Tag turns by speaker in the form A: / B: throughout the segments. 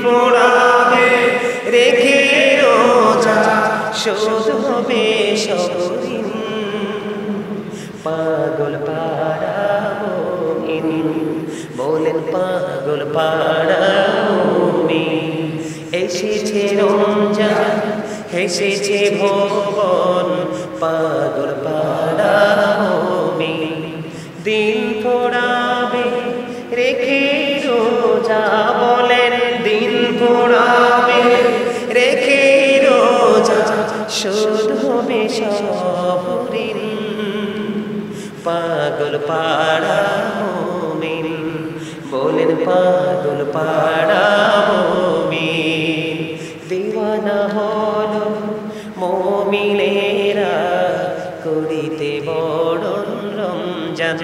A: পড়াবে রেখে রোজা শোধ হবে সবদিন পাগল পাড়া মুমিন বলেন পাগল পাড়া মুমিন এসেছে রমজান এসেছে ভুবন পাগল পাড়া মুমিন দিন পড়াবে রেখে রোজা বলেন দিন পড়াবে রেখে রোজা শোধ হবে সব ঋণ পাগল পাড়া মুমিন বলেন পাগল পাড়া মুমিন দিওয়ানা হলো মুমিনেরা করিতে বড় রমজান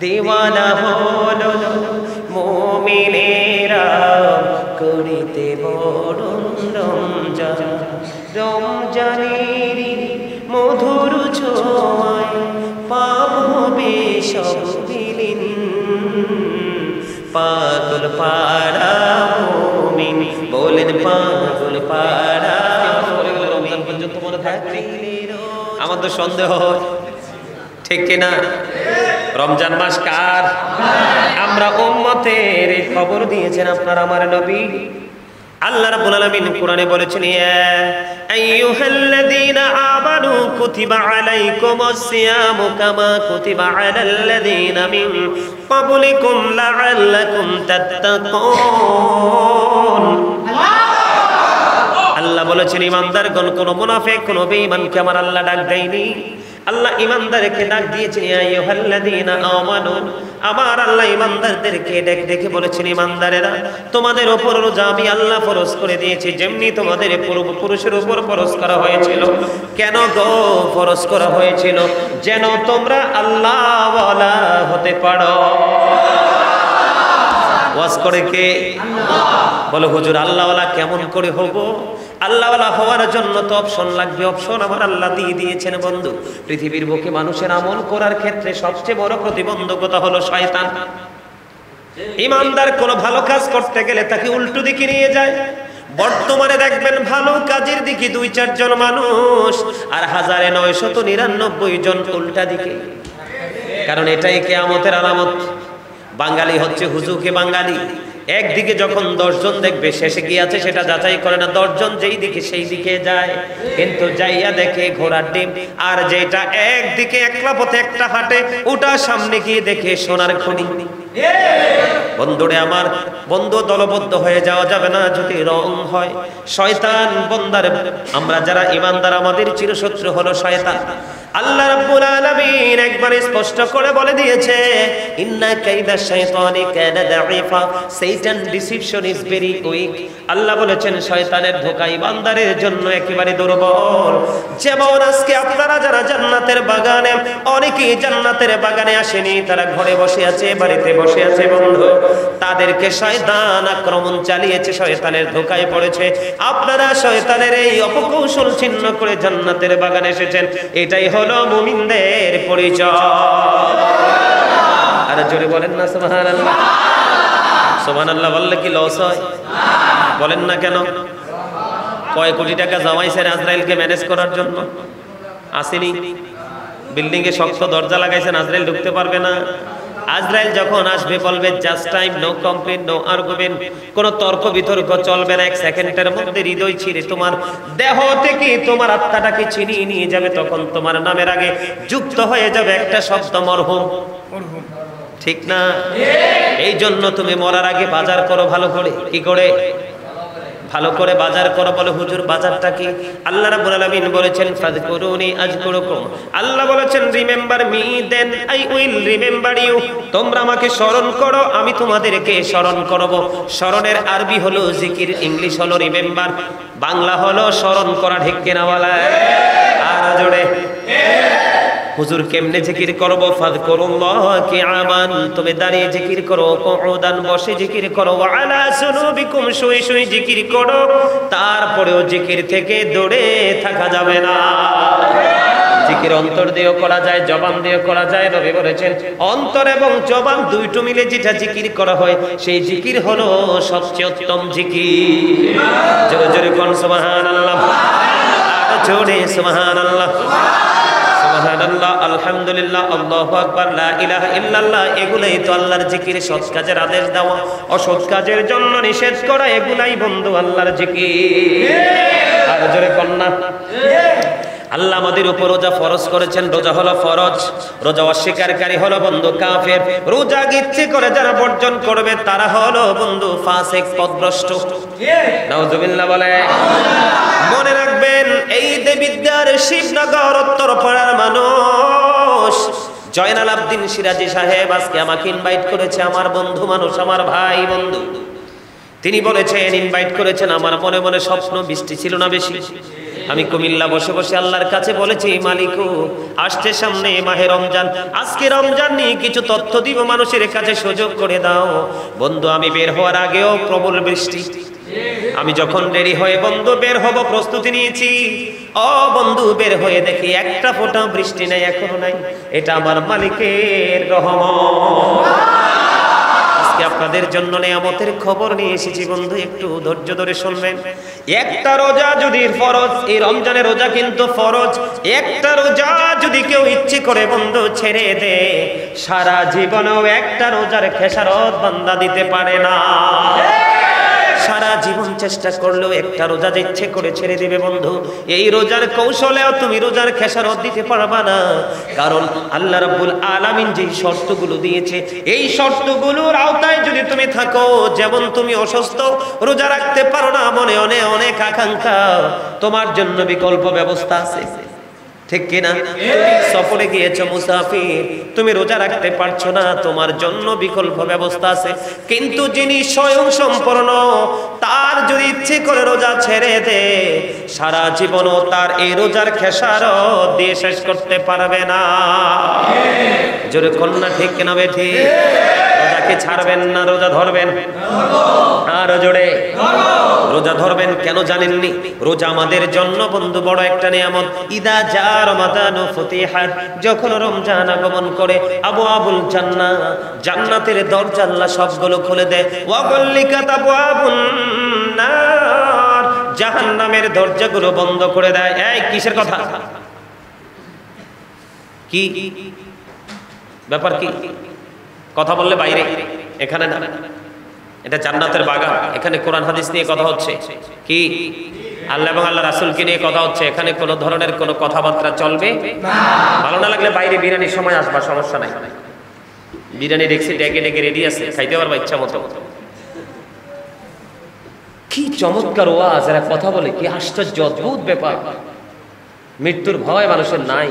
A: দিওয়ানা হলো মুমিনেরা করিতে বড় রমজান রমজানেরই মধুর ছোঁয়ায় পাপ হবে সব বিলীন পাগল পাড়া মুমিন বলেন পাগল পাড়া রমজান পর্যন্ত মনে থাকবে আমার তো সন্দেহ হয় ঠিক কিনা রমজান মাস কার আমরা উম্মতের খবর দিয়েছেন আপনার আমার নবী আল্লাহ রাব্বুল আলামিন কোরআনে বলেছেন ইয়া আইয়ুহাল্লাযীনা আমানু কুতিবা আলাইকুমুস সিয়ামু কামা কুতিবা আলাল্লাযীনা মিন ক্বাবলিকুম লাআল্লাকুম তাত্তাকুন আল্লাহ বলেছেন ঈমানদারগণ কোন মুনাফিক কোন বেঈমানকে আমার আল্লাহ ডাক দেয়নি আল্লাহ ঈমানদারকে ডাক দিয়েছেন ইয়া আইয়ুহাল্লাযীনা আমানু আমার আল্লাহ ঈমানদারদেরকে ডেকে বলেছেন ঈমানদারেরা তোমাদের উপর রোজা আমি আল্লাহ ফরজ করে দিয়েছি যেমনি তোমাদের পূর্বপুরুষের উপর ফরজ করা হয়েছিল কেন গো ফরজ করা হয়েছিল যেন তোমরা আল্লাহওয়ালা হতে পারো ওয়াজ করে কে আল্লাহ বলো হুজুর আল্লাহওয়ালা কেমন করে হব আল্লাহওয়ালা হওয়ার জন্য তো অপশন লাগবে অপশন আমার আল্লাহ দিয়ে দিয়েছেন বন্ধু পৃথিবীর বুকে মানুষের আমল করার ক্ষেত্রে সবচেয়ে বড় প্রতিবন্ধকতা হলো শয়তান ঈমানদার কোনো ভালো কাজ করতে গেলে তাকে উল্টো দিকে নিয়ে যায় বর্তমানে দেখবেন ভালো কাজের দিকে 2-4 জন মানুষ আর 1999 জন উল্টা দিকে কারণ এটাই কিয়ামতের আলামত বাঙালি হচ্ছে হুজুকে বাঙালি একদিকে যখন 10 জন দেখবে শেষে কি আছে সেটা যাচাই করে না 10 জন যেই দিকে সেই দিকে যায় কিন্তু যাইয়া দেখে ঘোড়ার ডিম আর যেটা একদিকে একলা পথে একটা হাঁটে ওটা সামনে গিয়ে দেখে সোনার খনি বন্ধুরে আমার বন্ধু দলবদ্ধ হয়ে যাওয়া যাবে না যদি রং হয় শয়তান বন্দার আমরা যারা ঈমানদার আমাদের চিরশত্রু হলো শয়তান আল্লাহ রাব্বুল আলামিন একবার স্পষ্ট করে বলে দিয়েছে ইন্না কাইদা শাইতানি কানা দাঈফা শয়তান ডিসিপশন ইজ ভেরি উইক আল্লাহ বলেছেন শয়তানের ধোঁকা ঈমানদারের জন্য একেবারে দুর্বল যেমন আজকে আপনারা যারা জান্নাতের বাগানে অনেকেই জান্নাতের বাগানে আসেনি তারা ঘরে বসে আছে বাড়িতে বসে আছে বন্ধু তাদেরকে শয়তান আক্রমণ চালিয়েছে শয়তানের ধোঁকায় পড়েছে আপনারা শয়তানের এই অপকৌশল ছিন্ন করে জান্নাতের বাগানে এসেছেন এটাই হলো মুমিনদের পরিচয় আর জোরে বলেন না সুবহানাল্লাহ সুবহানাল্লাহ বললে কি লস হয় বলেন না কেন কয় কোটি টাকা জমাইছেন আজরাইলকে ম্যানেজ করার জন্য আসেনি বিল্ডিং এ শক্ত দরজা লাগাইছেন আজরাইল ঢুকতে পারবে না আজরাইল যখন আসবে বলবে just time no complain no argument কোনো তর্ক বিতর্ক চলবে না 1 সেকেন্ডের মধ্যে হৃদয় ছিঁড়ে তোমার দেহ থেকে তোমার আত্মাটাকে ছিনিয়ে নিয়ে যাবে তখন তোমার নামের আগে যুক্ত হয়ে যাবে একটা শব্দ মরহুম ঠিক না এই জন্য তুমি মরার আগে বাজার করো ভালো করে কি করে ভালো করে বাজার করো বলে হুজুর বাজারটা কি আল্লাহ রাব্বুল আলামিন বলেছেন ফাযকুরুনি আযকুরুকুম আল্লাহ বলেছেন remember me then I will remember you তোমরা আমাকে স্মরণ করো আমি তোমাদেরকে স্মরণ করব স্মরণের আরবি হলো জিকির ইংলিশ হলো রিমেম্বার বাংলা হলো স্মরণ করা ঠিক কিনা বলা আর জোরে হুজুর কেমনে জিকির করব ফাযকুরুল্লাহ কিয়ামান তুমি দাঁড়িয়ে জিকির করো কুউদান বসে জিকির করো ওয়া আলা সুনুবিকুম শুয়ে শুয়ে জিকির করো তারপরেও জিকির থেকে দূরে থাকা যাবে না জিকির অন্তর দিয়েও করা যায়, জবান দিয়েও করা যায়। নবী বলেছেন অন্তর এবং জবান দুইটো মিলে যেটা জিকির করা হয় সেই জিকির হলো সবচেয়ে উত্তম জিকির। জোরে জোরে কোন সুবহানাল্লাহ, আর জোরে সুবহানাল্লাহ, সুবহানাল্লাহ, আলহামদুলিল্লাহ, আল্লাহু আকবার, লা ইলাহা ইল্লাল্লাহ। এগুলাই তো আল্লাহর জিকির। সৎ কাজের আদেশ দেওয়া, অসৎ কাজের জন্য নিষেধ করা, এগুলাই বন্ধু আল্লাহর জিকির। আর জোরে কন্যা, আল্লাহ আমাদের উপর রোজা ফরজ করেছেন। রোজা হলো ফরজ, রোজা অস্বীকারী হলো বন্ধু কাফের। রোজা ইচ্ছে করে যারা বর্জন করবে তারা হলো বন্ধু ফাসিক, পথভ্রষ্ট। নাউজুবিল্লাহ বলে। মনে রাখবেন এই দেবিদ্যার শিবনগর উত্তরপাড়ার মানুষ জয়নাল আবদিন সিরাজি সাহেব আজকে আমাকে ইনভাইট করেছে। আমার বন্ধু মানুষ, আমার ভাই বন্ধু, তিনি বলেছেন ইনভাইট করেছেন। আমার মনে মনে স্বপ্ন, বৃষ্টি ছিল না বেশি। আমি কুমিল্লা বসে বসে আল্লাহর কাছে বলেছি, মালিকু আসছে সামনে মাহে রমজান, আজকে রমজান নিয়ে কিছু তথ্য দিব, মানুষের কাছে সুযোগ করে দাও। বন্ধু আমি বের হওয়ার আগেও প্রবল বৃষ্টি। আমি যখন দেরি হয়ে বন্ধু বের হব প্রস্তুতি নিয়েছি, ও বন্ধু বের হয়ে দেখি একটা ফোঁটা বৃষ্টি নাই, এখনো নাই। এটা আমার মালিকের রহমত। আপনাদের জন্য নিয়ামতের খবর নিয়ে এসেছি বন্ধু, একটু ধৈর্য ধরে শুনবেন। একটা রোজা যদি ফরজ, এই রমজানের রোজা কিন্তু ফরজ। একটা রোজা যদি কেউ ইচ্ছে করে বন্ধু ছেড়ে দে, সারা জীবনেও একটা রোজার খেসারত বান্দা দিতে পারে না। সারা জীবন চেষ্টা করলেও একটা রোজা ইচ্ছে করে ছেড়ে দিবে বন্ধু, এই রোজার কৌশলেও তুমি রোজার খেসারত দিতে পারবা না। কারণ আল্লাহ রাব্বুল আলামিন যে শর্তগুলো দিয়েছে, এই শর্তগুলোর আওতায় যদি তুমি থাকো, যেমন তুমি অসুস্থ রোজা রাখতে পারো না, মনে অনেক অনেক আকাঙ্ক্ষা, তোমার জন্য বিকল্প ব্যবস্থা আছে, ঠিক কিনা? তুমি সফরে গিয়েছো মুসাফির, তুমি রোজা রাখতে পারছো না, তোমার জন্য বিকল্প ব্যবস্থা আছে। কিন্তু যিনি স্বয়ং সম্পূর্ণ, তার যদি ইচ্ছে করে রোজা ছেড়ে দে, সারা জীবনও তার এই রোজার খেসারত দিয়ে শেষ করতে পারবে না। জোরে কন্যা ঠিক কিনা বেঠি? রোজাকে ছাড়বেন না, রোজা ধরবেন। আর জোরে রোজা ধরবেন। কেন জানেননি? রোজা আমাদের জন্য বন্ধু বড় একটা নিয়ামত। ইদা জা রমাদানু ফুতিহাত, যখন রমজান আগমন করে, আবওয়াবুল জান্নাহ, জান্নাতের দরজা আল্লাহ সবগুলো খুলে দেয়। ওয়া গুল্লিকাত আবওয়াবুন নার, জাহান্নামের দরজাগুলো বন্ধ করে দেয়। এই কিসের কথা? কি ব্যাপার? কি কথা বললে বাইরে, এখানে না। এটা জান্নাতের বাগান, এখানে কোরআন হাদিস নিয়ে কথা হচ্ছে। কি আল্লাহ এবং আল্লাহ রাসূলকে নিয়ে কথা হচ্ছে। এখানে কোনো ধরনের কোনো কথাবার্তা চলবে না। ভালো না লাগলে বাইরে বিরিয়ানির সময় আসবা, সমস্যা নাই। বিরিয়ানি দেখছি ডেকে ডেকে রেডি আছে, খাইতে পারবা ইচ্ছা মতো। কি চমৎকার ওয়াজ, এরা কথা বলে, কি আশ্চর্য অদ্ভুত ব্যাপার। মৃত্যুর ভয় মানুষের নাই।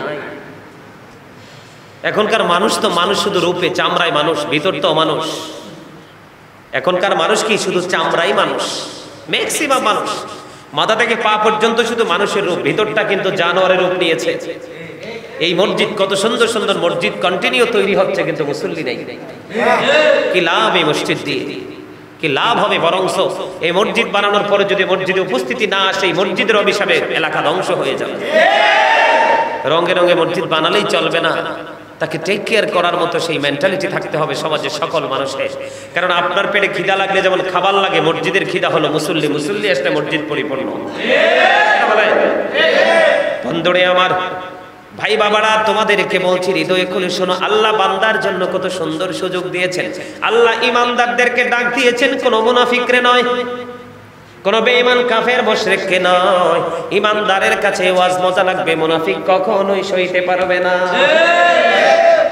A: এখনকার মানুষ তো মানুষ শুধু রূপে, চামড়ায় মানুষ, ভিতর তো মানুষ। এখনকার মানুষ কি শুধু চামড়াই মানুষ? ম্যাক্সিমাম মানুষ মাথা থেকে পা পর্যন্ত শুধু মানুষের রূপ, ভিতরটা কিন্তু জানোয়ারের রূপ নিয়েছে। এই মসজিদ, কত সুন্দর সুন্দর মসজিদ কন্টিনিউ তৈরি হচ্ছে, কিন্তু মুসল্লি নেই। কি লাভ এই মসজিদ দিয়ে? কি লাভ হবে? বরংস এই মসজিদ বানানোর পরে যদি মসজিদে উপস্থিতি না আসে, এই মসজিদের অভিশাপে এলাকা ধ্বংস হয়ে যাবে। রঙে রঙে মসজিদ বানালেই চলবে না, তাকে টেক কেয়ার করার মতো সেই মেন্টালিটি থাকতে হবে সমাজের সকল মানুষের। কারণ আপনার পেটে খিদা লাগলে যেমন খাবার লাগে, মসজিদের খিদা হলো মুসল্লি, মুসল্লি আসলে মসজিদ পরিপূর্ণ। বন্ধুরে আমার, ভাই বাবারা, তোমাদেরকে বলছি হৃদয়ে খুলে শোনো, আল্লাহ বান্দার জন্য কত সুন্দর সুযোগ দিয়েছেন। আল্লাহ ইমানদারদেরকে ডাক দিয়েছেন, কোনো মুনাফিকরে নয়, কোন বেঈমান কাফের মুশরিককে নয়। ইমানদারের কাছে ওয়াজ মজা লাগবে, মুনাফিক কখনোই সইতে পারবে না।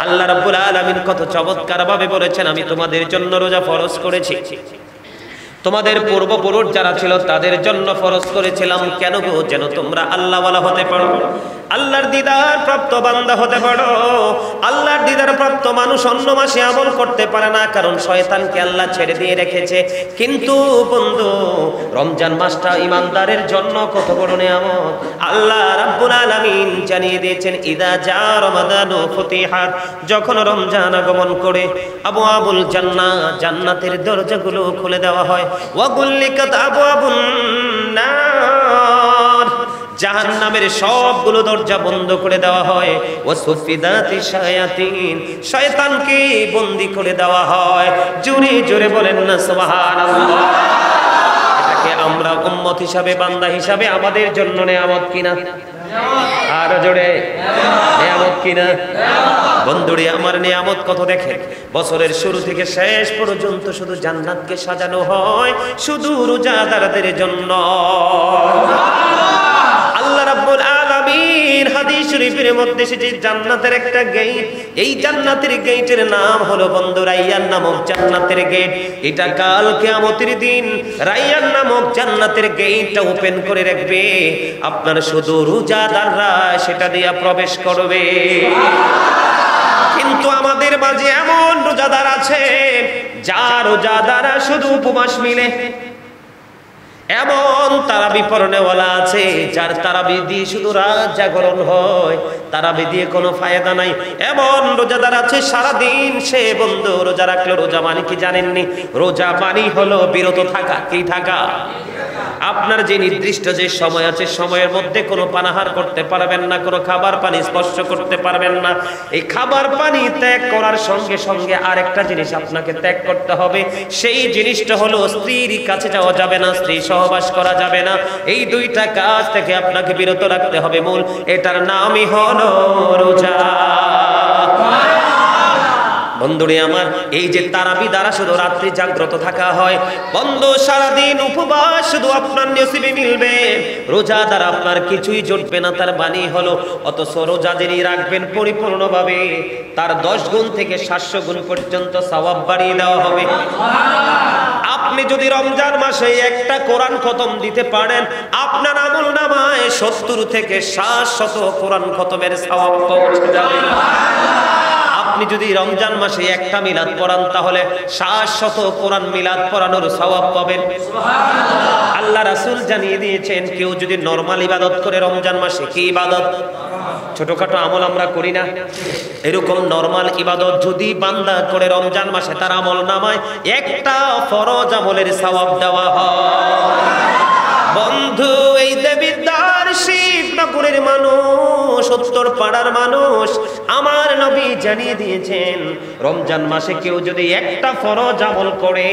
A: আল্লাহ রাব্বুল আলামিন কত চমৎকার ভাবে বলেছেন, আমি তোমাদের জন্য রোজা ফরজ করেছি, তোমাদের পূর্বপুরুষ যারা ছিল তাদের জন্য ফরজ করেছিলাম। কেন গো? যেন তোমরা আল্লাহওয়ালা হতে পারো, আল্লাহর দিদার প্রাপ্ত বান্দা হতে পারো। আল্লাহর দিদার প্রাপ্ত মানুষ অন্য মাসে আমল করতে পারে না, কারণ শয়তানকে আল্লাহ ছেড়ে দিয়ে রেখেছে। কিন্তু বন্ধু, রমজান মাসটা ইমানদারের জন্য কত বড় নিয়ামত। আল্লাহ রাব্বুল আলামিন জানিয়ে দিয়েছেন, ইদা জা রমাদানু ফুতিহাত, যখন রমজান আগমন করে, আবওয়াবুল জান্নাহ, জান্নাতের দরজাগুলো খুলে দেওয়া হয়। ওয়া গুল্লিকাত আবওয়াবুন নার, জাহান্নামের সবগুলো দরজা বন্ধ করে দেওয়া হয়। ওয়া সুফিদাতি শায়াতিন, শয়তানকে বন্দী করে দেওয়া হয়। জোরে জোরে বলেন না সুবহানাল্লাহ। এটাকে আমরা উম্মত হিসাবে, বান্দা হিসাবে আমাদের জন্য নেয়ামত কিনা? আর জোরে নেয়ামত কিনা? বন্ধুরে আমার, নেয়ামত কত দেখেন। বছরের শুরু থেকে শেষ পর্যন্ত শুধু জান্নাতকে সাজানো হয় শুধু রোজাদারদের জন্য। আল্লাহ রাব্বুল আলামিন হাদিস শরীফের মধ্যে এসেছে জান্নাতের একটা গেট, এই জান্নাতের গেটের নাম হলো বন্ধু রাইয়ান নামক জান্নাতের গেট। এটা কাল কিয়ামতের দিন রাইয়ান নামক জান্নাতের গেটটা ওপেন করে রাখবে, আপনার শুধু রোজাদাররা সেটা দিয়ে প্রবেশ করবে। কিন্তু আমাদের মাঝে এমন রোজাদার আছে যার রোজাদাররা শুধু উপবাস মিলে, এমন তারাবি পড়নেওয়ালা আছে যার তারাবি দিয়ে শুধু রাত জাগরণ হয়, তারাবি দিয়ে কোনো ফায়দা নাই। এমন রোজাদার আছে সারাদিন সে বন্ধু রোজা রাখলো। রোজা মানে কি জানেননি? রোজা মানে হলো বিরত থাকা। কি থাকা? আপনার যে নির্দিষ্ট যে সময় আছে, সময়ের মধ্যে কোনো পানাহার করতে পারবেন না, কোনো খাবার পানি স্পর্শ করতে পারবেন না। এই খাবার পানি ত্যাগ করার সঙ্গে সঙ্গে আরেকটা জিনিস আপনাকে ত্যাগ করতে হবে, সেই জিনিসটা হলো স্ত্রীর কাছে যাওয়া যাবে না, স্ত্রী সহবাস করা যাবে না। এই দুইটা কাজ থেকে আপনাকে বিরত রাখতে হবে। মূল এটার নামই হলো রোজা। বন্ধুরে আমার, এই যে তারাবি দ্বারা শুধু রাত্রি জাগ্রত থাকা হয়, বন্ধু সারাদিন উপবাস শুধু আপনার নসিবে মিলবে, রোজা দ্বারা আপনার কিছুই জুটবে না। তার বাণী হলো অথচ রোজা যিনি রাখবেন পরিপূর্ণভাবে তার 10 গুণ থেকে 700 গুণ পর্যন্ত সওয়াব বাড়িয়ে দেওয়া হবে। আপনি যদি রমজান মাসে একটা কোরআন খতম দিতে পারেন, আপনার আমল নামায় 70 থেকে 700 কোরআন খতমের সওয়াব পৌঁছে যাবে। আপনি যদি রমজান মাসে একটা মিলাদ পড়ান তাহলে 700 কোরআন মিলাদ পড়ানোর সওয়াব পাবেন। আল্লাহ রাসূল জানিয়ে দিয়েছেন, কেউ যদি নরমাল ইবাদত করে রমজান মাসে, কি ইবাদত? ছোটখাটো আমল আমরা করি না, এরকম নরমাল ইবাদত যদি বান্দা করে রমজান মাসে, তার আমল নামায় একটা ফরজ আমলের সওয়াব দেওয়া হয়। বন্ধু, এই দেবিদ্বার শিবনগরের মানুষ, উত্তর পাড়ার মানুষ, আমার নবী জানিয়ে দিয়েছেন রমজান মাসে কেউ যদি একটা ফরজ আমল করে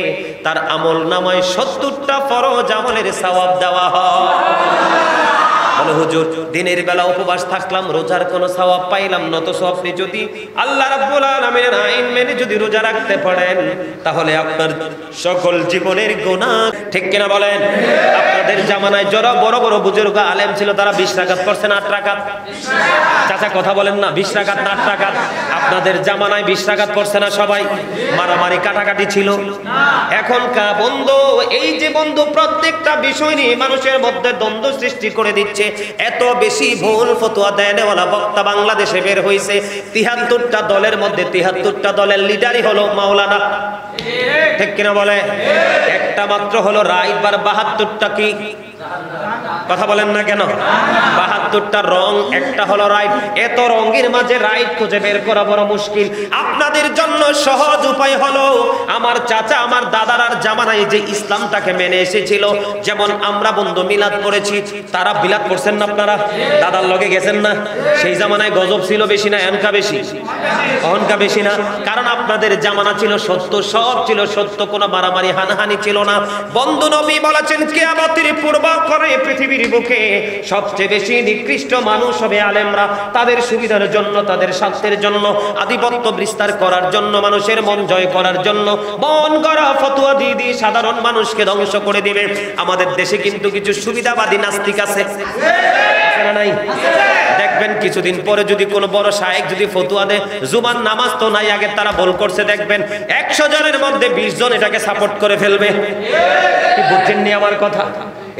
A: তার আমল নামায় 70টা ফরজ আমলের সওয়াব দেওয়া হয়। বলে হুজুর, দিনের বেলা উপবাস থাকলাম, রোজার কোনো সওয়াব পাইলাম না। তো আপনি যদি আল্লাহ রাব্বুল আলামিনের আইন মেনে যদি রোজা রাখতে পারেন তাহলে আপনার সকল জীবনের গুনাহ, ঠিক কিনা বলেন? আপনাদের জামানায় যারা বড় বড় বুজুর্গ আলেম ছিল তারা 20 রাকাত করছেন, 8 রাকাত। চাচা কথা বলেন না, 20 রাকাত না 8 রাকাত? আপনাদের জামানায় 20 রাকাত করছে না সবাই? মারামারি কাটাকাটি ছিল। এখনকার বন্ধু, এই যে বন্ধু প্রত্যেকটা বিষয় নিয়ে মানুষের মধ্যে দ্বন্দ্ব সৃষ্টি করে দিচ্ছে, এত বেশি ভুল ফতোয়া দেওয়ালা বক্তা বাংলাদেশে বের হয়েছে। 73টা দলের মধ্যে 73টা দলের লিডারই হলো মাওলানা, ঠিক কিনা বলে? একটা মাত্র হলো রাইট, বার 72টা কি? কথা বলেন না কেন? 72টা রং, একটা হলো রাইট। এত রঙের মাঝে রাইট খুঁজে বের করা বড় মুশকিল। আপনাদের জন্য সহজ উপায় হলো, আমার চাচা আমার দাদার জামানায় যে ইসলামটাকে মেনে এসেছিল, যেমন আমরা বন্ধু মিলাদ করেছি, তারা মিলাদ করছেন না? আপনারা দাদার লগে গেছেন না? সেই জামানায় গজব ছিল বেশি না এনকা বেশি? অহনকা বেশি না? কারণ আপনাদের জামানা ছিল সত্য, সব ছিল সত্য, কোনো মারামারি হানাহানি ছিল না। বন্ধু নবী বলেছেন, কিয়ামতের পূর্ব করে পৃথিবীর বুকে সবচেয়ে বেশি নিকৃষ্ট মানুষ হবে আলেমরা। তাদের সুবিধার জন্য, তাদের স্বার্থের জন্য, আধিপত্য বিস্তার করার জন্য, মানুষের মন জয় করার জন্য মন গড়া ফতোয়া দিয়ে দিয়ে সাধারণ মানুষকে ধ্বংস করে দিবে। আমাদের দেশে কিন্তু কিছু সুবিধাবাদী নাস্তিক আছে না নাই? দেখবেন কিছুদিন পরে যদি কোনো বড় শায়েখ যদি ফতোয়া দেয়, জুমার নামাজ তো নাই, আগে তারা বল করছে, দেখবেন 100 জনের মধ্যে 20 জন এটাকে সাপোর্ট করে ফেলবে। কি বুঝছেননি আমার কথা?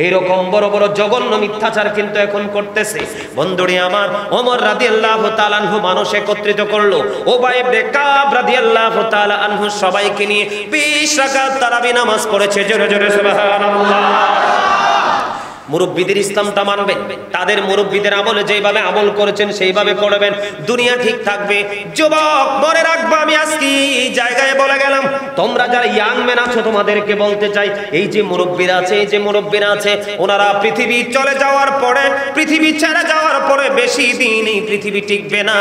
A: এইরকম বড় বড় জঘন্য মিথ্যাচার কিন্তু এখন করতেছে। বন্ধুরে আমার, ওমর রাদিয়াল্লাহু তাআলা আনহু মানুষ একত্রিত করলো, উবাই ইবনে কাব রাদিয়াল্লাহু তাআলা আনহু সবাইকে নিয়ে 20 রাকাত তারাবি নামাজ পড়েছে। জোরে জোরে সুবহানাল্লাহ। মুরব্বীদের ইসলামটা মানবেন, তাদের মুরব্বীদের আমলে যেভাবে আমল করেছেন সেইভাবে করবেন, দুনিয়া ঠিক থাকবে। যুবক মনে রাখবো, আমি আজকে এই জায়গায় বলে গেলাম, তোমরা যারা ইয়াং ম্যান আছো তোমাদেরকে বলতে চাই, এই যে মুরব্বীরা আছে, এই যে মুরব্বীরা আছে, ওনারা পৃথিবী চলে যাওয়ার পরে, পৃথিবী ছেড়ে যাওয়ার পরে বেশি দিন এই পৃথিবী টিকবে না।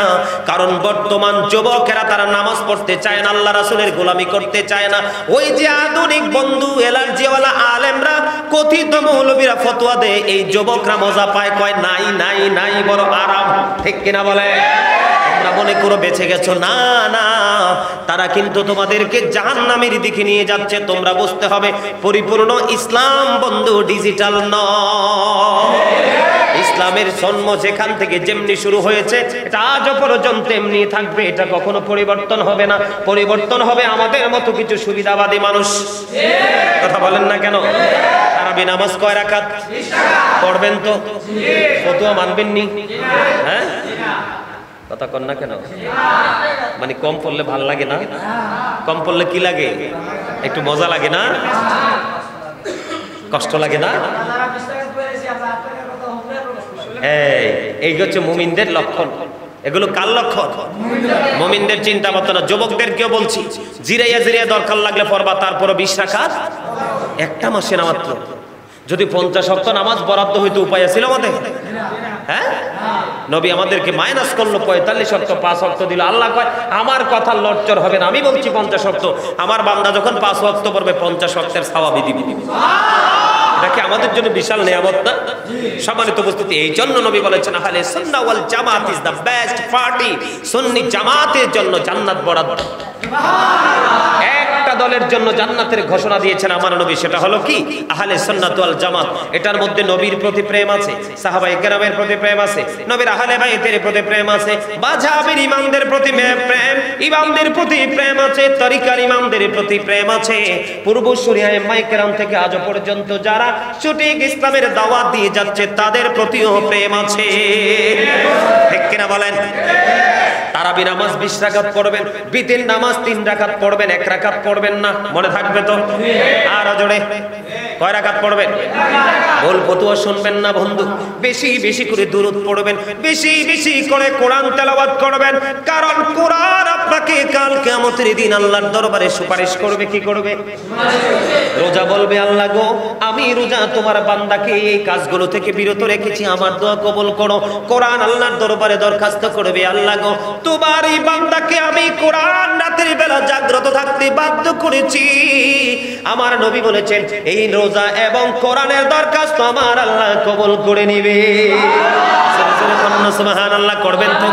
A: কারণ বর্তমান যুবকেরা তারা নামাজ পড়তে চায় না, আল্লাহ রাসূলের গোলামি করতে চায় না। ওই যে আধুনিক বন্ধু এলার্জিওয়ালা আলেমরা, কথিত মৌলবীরা ফতোয়া দেয়, এই যুবকরা মজা পায়, কয় নাই নাই নাই, বড় আরাম। ঠিক কিনা বলে? তোমরা মনে করো বেঁচে গেছো, না না, তারা কিন্তু তোমাদেরকে জাহান্নামের দিকে নিয়ে যাচ্ছে। তোমরা বুঝতে হবে, পরিপূর্ণ ইসলাম বন্ধু ডিজিটাল নয়। ইসলামের জন্ম যেখান থেকে যেমনি শুরু হয়েছে, এটা আজও পর্যন্ত এমনি থাকবে, এটা কখনো পরিবর্তন হবে না। পরিবর্তন হবে আমাদের মতো কিছু সুবিধাবাদী মানুষ। কথা বলেন না কেন? তারাবি নামাজ কয় রাকাত পড়বেন তো? ফতোয়া মানবেন নি? হ্যাঁ, কথা কন না কেন? মানে কম পড়লে ভাল লাগে না? কম পড়লে কি লাগে? একটু মজা লাগে না? কষ্ট লাগে না? এই হচ্ছে মুমিনদের লক্ষণ। এগুলো কার লক্ষণ? মুমিনদের চিন্তা ভাবনা। যুবকদেরকেও বলছি, জিরাইয়া জিরাইয়া দরকার লাগলে পড়বা, তারপরে 20 রাকাত একটা মাসে না মাত্র। যদি 50 ওয়াক্ত নামাজ বরাদ্দ হইতো উপায় ছিল আমাদের? হ্যাঁ, নবী আমাদেরকে মাইনাস করলো 45 ওয়াক্ত, 5 ওয়াক্ত দিল। আল্লাহ কয় আমার কথা লড়চড় হবে না, আমি বলছি 50 ওয়াক্ত। আমার বান্দা যখন 5 ওয়াক্ত পড়বে 50 ওয়াক্তের সওয়াব দিব। এটা কি আমাদের জন্য বিশাল নিয়ামত না? সম্মানিত উপস্থিতি, এই জন্য নবী বলেছেন আহলে সুন্নাহ ওয়াল জামাত ইজ দ্য বেস্ট পার্টি। সুন্নি জামাতের জন্য জান্নাত বরাদ্দ। একটা দলের জন্য জান্নাতের ঘোষণা দিয়েছেন আমার নবী, সেটা হলো কি? আহলে সুন্নাত ওয়াল জামাত। এটার মধ্যে নবীর প্রতি প্রেম আছে, সাহাবায়ে কেরামের প্রতি প্রেম আছে, নবীর আহলে বাইতের প্রতি প্রেম আছে, মাযহাবের ইমামদের প্রতি প্রেম, ইমামদের প্রতি প্রেম আছে, তরিকার ইমামদের প্রতি প্রেম আছে। পূর্বসূরি আইম্মায়ে কেরাম থেকে আজ পর্যন্ত যারা সঠিক ইসলামের দাওয়াত দিয়ে যাচ্ছে তাদের প্রতিও প্রেম আছে। ঠিক কিনা বলেন? তারাবি নামাজ 20 রাকাত পড়বেন, বিতির নামাজ 3 রাকাত পড়বেন, 1 রাকাত পড়বেন না। মনে থাকবে তো? আর জোরে কয় রাকাত পড়বেন? বল ফতোয়া শুনবেন না বন্ধু। বেশি বেশি করে দুরূদ পড়বেন, বেশি বেশি করে কোরআন তেলাওয়াত করবেন। কারণ কোরআন আপনাকে কাল কিয়ামতের দিন আল্লাহর দরবারে সুপারিশ করবে। কি করবে? রোজা বলবে, আল্লাহ গো, আমি রোজা তোমার বান্দাকে এই কাজগুলো থেকে বিরত রেখেছি, আমার দোয়া কবুল করো। কোরআন আল্লাহর দরবারে দরখাস্ত করবে, আল্লাহ গো, তোমার এই বান্দাকে আমি কোরআন রাতের বেলা জাগ্রত থাকতে বাধ্য করেছি। আমার নবী বলেছেন এই রোজা এবং কোরআনের দরখাস্ত আমার আল্লাহ কবুল করে নেবে। সুবহানাল্লাহ করবেন তো?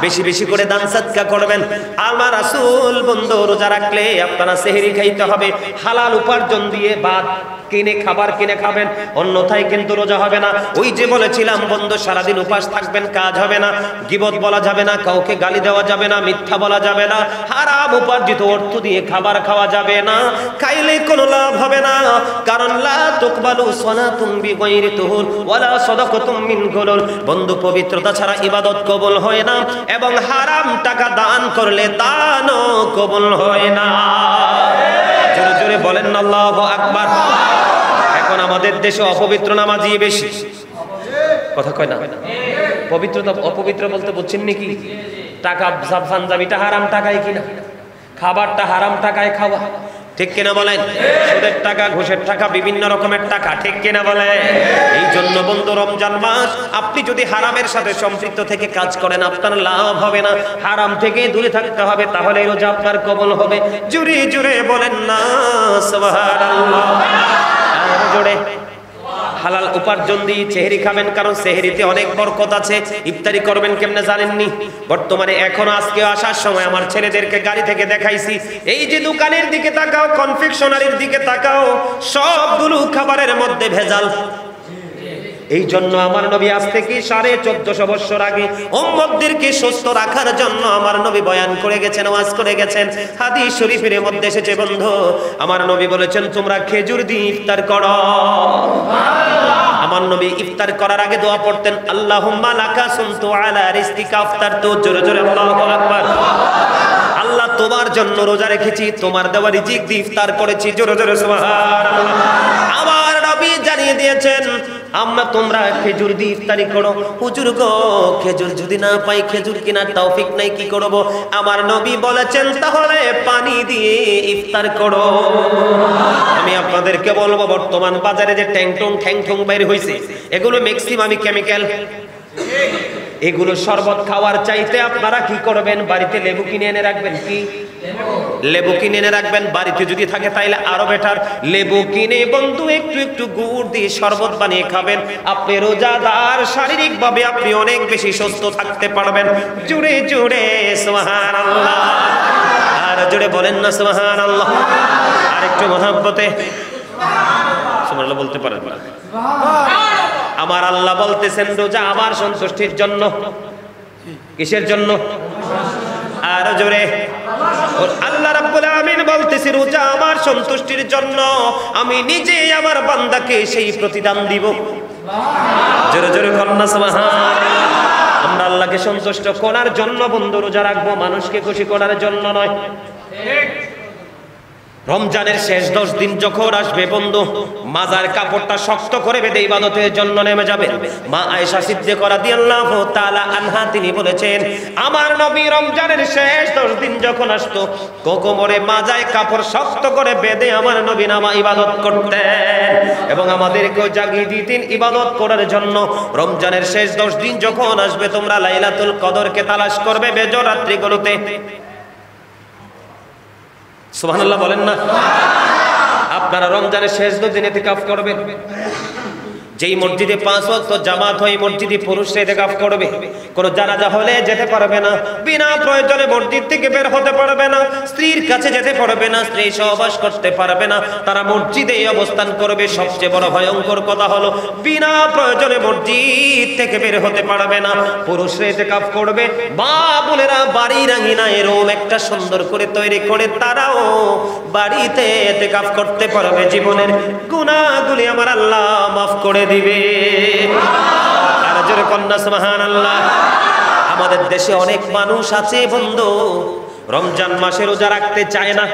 A: বেশি বেশি করে দান সাদকা করবেন। আমার রাসূল বন্ধু, রোজা রাখলে আপনারা সেহরি খাইতে হবে, হালাল উপার্জন দিয়ে ভাত কিনে খাবার কিনে খাবেন, অন্যথায় কিন্তু রোজা হবে না। ওই যে বলেছিলাম বন্ধু, সারাদিন উপাস থাকবেন, কাজ হবে না, গীবত বলা যাবে না, কাউকে গালি দেওয়া যাবে না, মিথ্যা বলা যাবে না, হারাম উপার্জিত অর্থ দিয়ে খাবার খাওয়া যাবে না। খাইলে কোনো লাভ হবে না, কারণ লা তুকবালু সালাতুম বিগাইরি তুহুর ওয়ালা সাদাকাতুম মিন গুলুল। বন্ধু, পবিত্রতা ছাড়া ইবাদত কবুল হয় না, এবং হারাম টাকা দান করলে দানও কবুল হয় না। জোরে জোরে বলেন না আল্লাহু আকবার। এখন আমাদের দেশে অপবিত্র নামাজি বেশি। কথা কয় না? পবিত্রতা অপবিত্র বলতে বুঝছেন নাকি? টাকা পাঞ্জাবিটা হারাম টাকায় কিনা, খাবারটা হারাম টাকায় খাওয়া। ঠিক কিনা বলেন? সুদের টাকা, ঘুষের টাকা, বিভিন্ন রকমের টাকা। ঠিক কিনা বলেন? এই জন্য বন্ধু, রমজান মাস আপনি যদি হারামের সাথে সম্পৃক্ত থেকে কাজ করেন আপনার লাভ হবে না। হারাম থেকে দূরে থাকতে হবে, তাহলে রোজা আপনার কবুল হবে। জোরে জোরে বলেন না সুবহানাল্লাহ। আর জোরে। হালাল উপার্জন দিয়ে সেহরি খাবেন, কারণ সেহরিতে অনেক বরকত আছে। ইফতারি করবেন কেমনে জানেননি? বর্তমানে এখনো আজকে আসার সময় আমার ছেলেদেরকে গাড়ি থেকে দেখাইছি, এই যে দোকানের দিকে তাকাও, কনফেকশনারির দিকে তাকাও, সবগুলো খাবারের মধ্যে ভেজাল। এই জন্য আমার নবী আজ থেকে 1450 বছর আগে উম্মতদেরকে সুস্থ রাখার জন্য আমার নবী বয়ান করে গেছেন, ওয়াজ করে গেছেন। হাদিস শরীফের মধ্যে এসেছে বন্ধু, আমার নবী বলেছেন তোমরা খেজুর দিয়ে ইফতার করো। আমার নবী ইফতার করার আগে দোয়া পড়তেন, আল্লাহুম্মা লাকা সুমতু আলা রিজকিকা আফতারতু। জোরে জোরে আল্লাহু আকবার। আল্লাহ তোমার জন্য রোজা রেখেছি, তোমার দেওয়া রিজিক দিয়ে ইফতার করেছি। জোরে জোরে সুবহানাল্লাহ। আমার নবী জানিয়ে দিয়েছেন তোমরা খেজুর দিয়ে ইফতারি করো। হুজুর গো, খেজুর যদি না পাই, খেজুর কেনার তৌফিক নাই, কি করব? আমার নবী বলেছেন তাহলে পানি দিয়ে ইফতার করো। আমি আপনাদেরকে বলবো, বর্তমান বাজারে যে ঠ্যাংঠং বাইর হয়েছে, এগুলো ম্যাক্সিমামই কেমিক্যাল। এগুলো শরবত খাওয়ার চাইতে আপনারা কি করবেন? বাড়িতে লেবু কিনে এনে রাখবেন। কি লেবু কিনে এনে রাখবেন, বাড়িতে যদি থাকে তাইলে আরো বেটার। লেবু কিনে বন্ধু একটু একটু গুড় দিয়ে শরবত বানিয়ে খাবেন। আপনি রোজাদার, শারীরিকভাবে আপনি অনেক বেশি সুস্থ থাকতে পারবেন। জুড়ে জুড়ে সুবহানাল্লাহ, আর জুড়ে বলেন না সুবহানাল্লাহ। আর একটু মহব্বতে সুবহানাল্লাহ বলতে পারেন না? আমার আল্লাহ বলতেছেন রোজা আমার সন্তুষ্টির জন্য। কিসের জন্য? আর জোরে আল্লাহ রাব্বুল আমিন বলতেছে রোজা আমার সন্তুষ্টির জন্য, আমি নিজে আমার বান্দাকে সেই প্রতিদান দিব। জোরে জোরে কন্যা সুবহানাল্লাহ। আমরা আল্লাহকে সন্তুষ্ট করার জন্য বন্ধু রোজা রাখবো, মানুষকে খুশি করার জন্য নয়। রমজানের শেষ 10 দিন যখন আসবে বন্ধু, মাজার কাপড়টা শক্ত করে বেঁধে ইবাদতের জন্য নেমে যাবেন। মা আয়েশা সিদ্দিকা রাদিয়াল্লাহু তাআলা আনহা তিনি বলেছেন, আমার নবী রমজানের শেষ 10 দিন যখন আসতো, কোমরে মাজায় কাপড় শক্ত করে বেঁধে আমার নবী নামা ইবাদত করতেন এবং আমাদেরকেও জাগিয়ে দিতেন ইবাদত করার জন্য। রমজানের শেষ 10 দিন যখন আসবে, তোমরা লাইলাতুল কদরকে তালাশ করবে বেজর রাত্রিগুলোতে। সুবহানাল্লাহ বলেন না? আপনারা রমজানের শেষ 2 দিন ইতিকাফ করবেন। যেই মসজিদে 5 ওয়াক্ত জামাত হয়, মসজিদে পুরুষরা ইতিকাফ করবে। কোন জানাজা হলে যেতে পারবে না, বিনা প্রয়োজনে মসজিদ থেকে বের হতে পারবে না, স্ত্রীর কাছে যেতে পারবে না, স্ত্রী সহবাস করতে পারবে না, তারা মসজিদেই অবস্থান করবে। সবচেয়ে বড় ভয়ঙ্কর কথা হলো বিনা প্রয়োজনে মসজিদ থেকে বের হতে পারবে না। পুরুষরা ইতিকাফ করবে, মা বোনেরা বাড়ির আঙিনায় রুম একটা সুন্দর করে তৈরি করে তারাও বাড়িতে ইতিকাফ করতে পারবে। জীবনের গুনাহগুলি আমার আল্লাহ মাফ করে দিবে। আর জোরে কন্যা সুবহানাল্লাহ। আমাদের দেশে অনেক মানুষ আছে বন্ধু, রমজান মাসে রোজা রাখতে চায় না।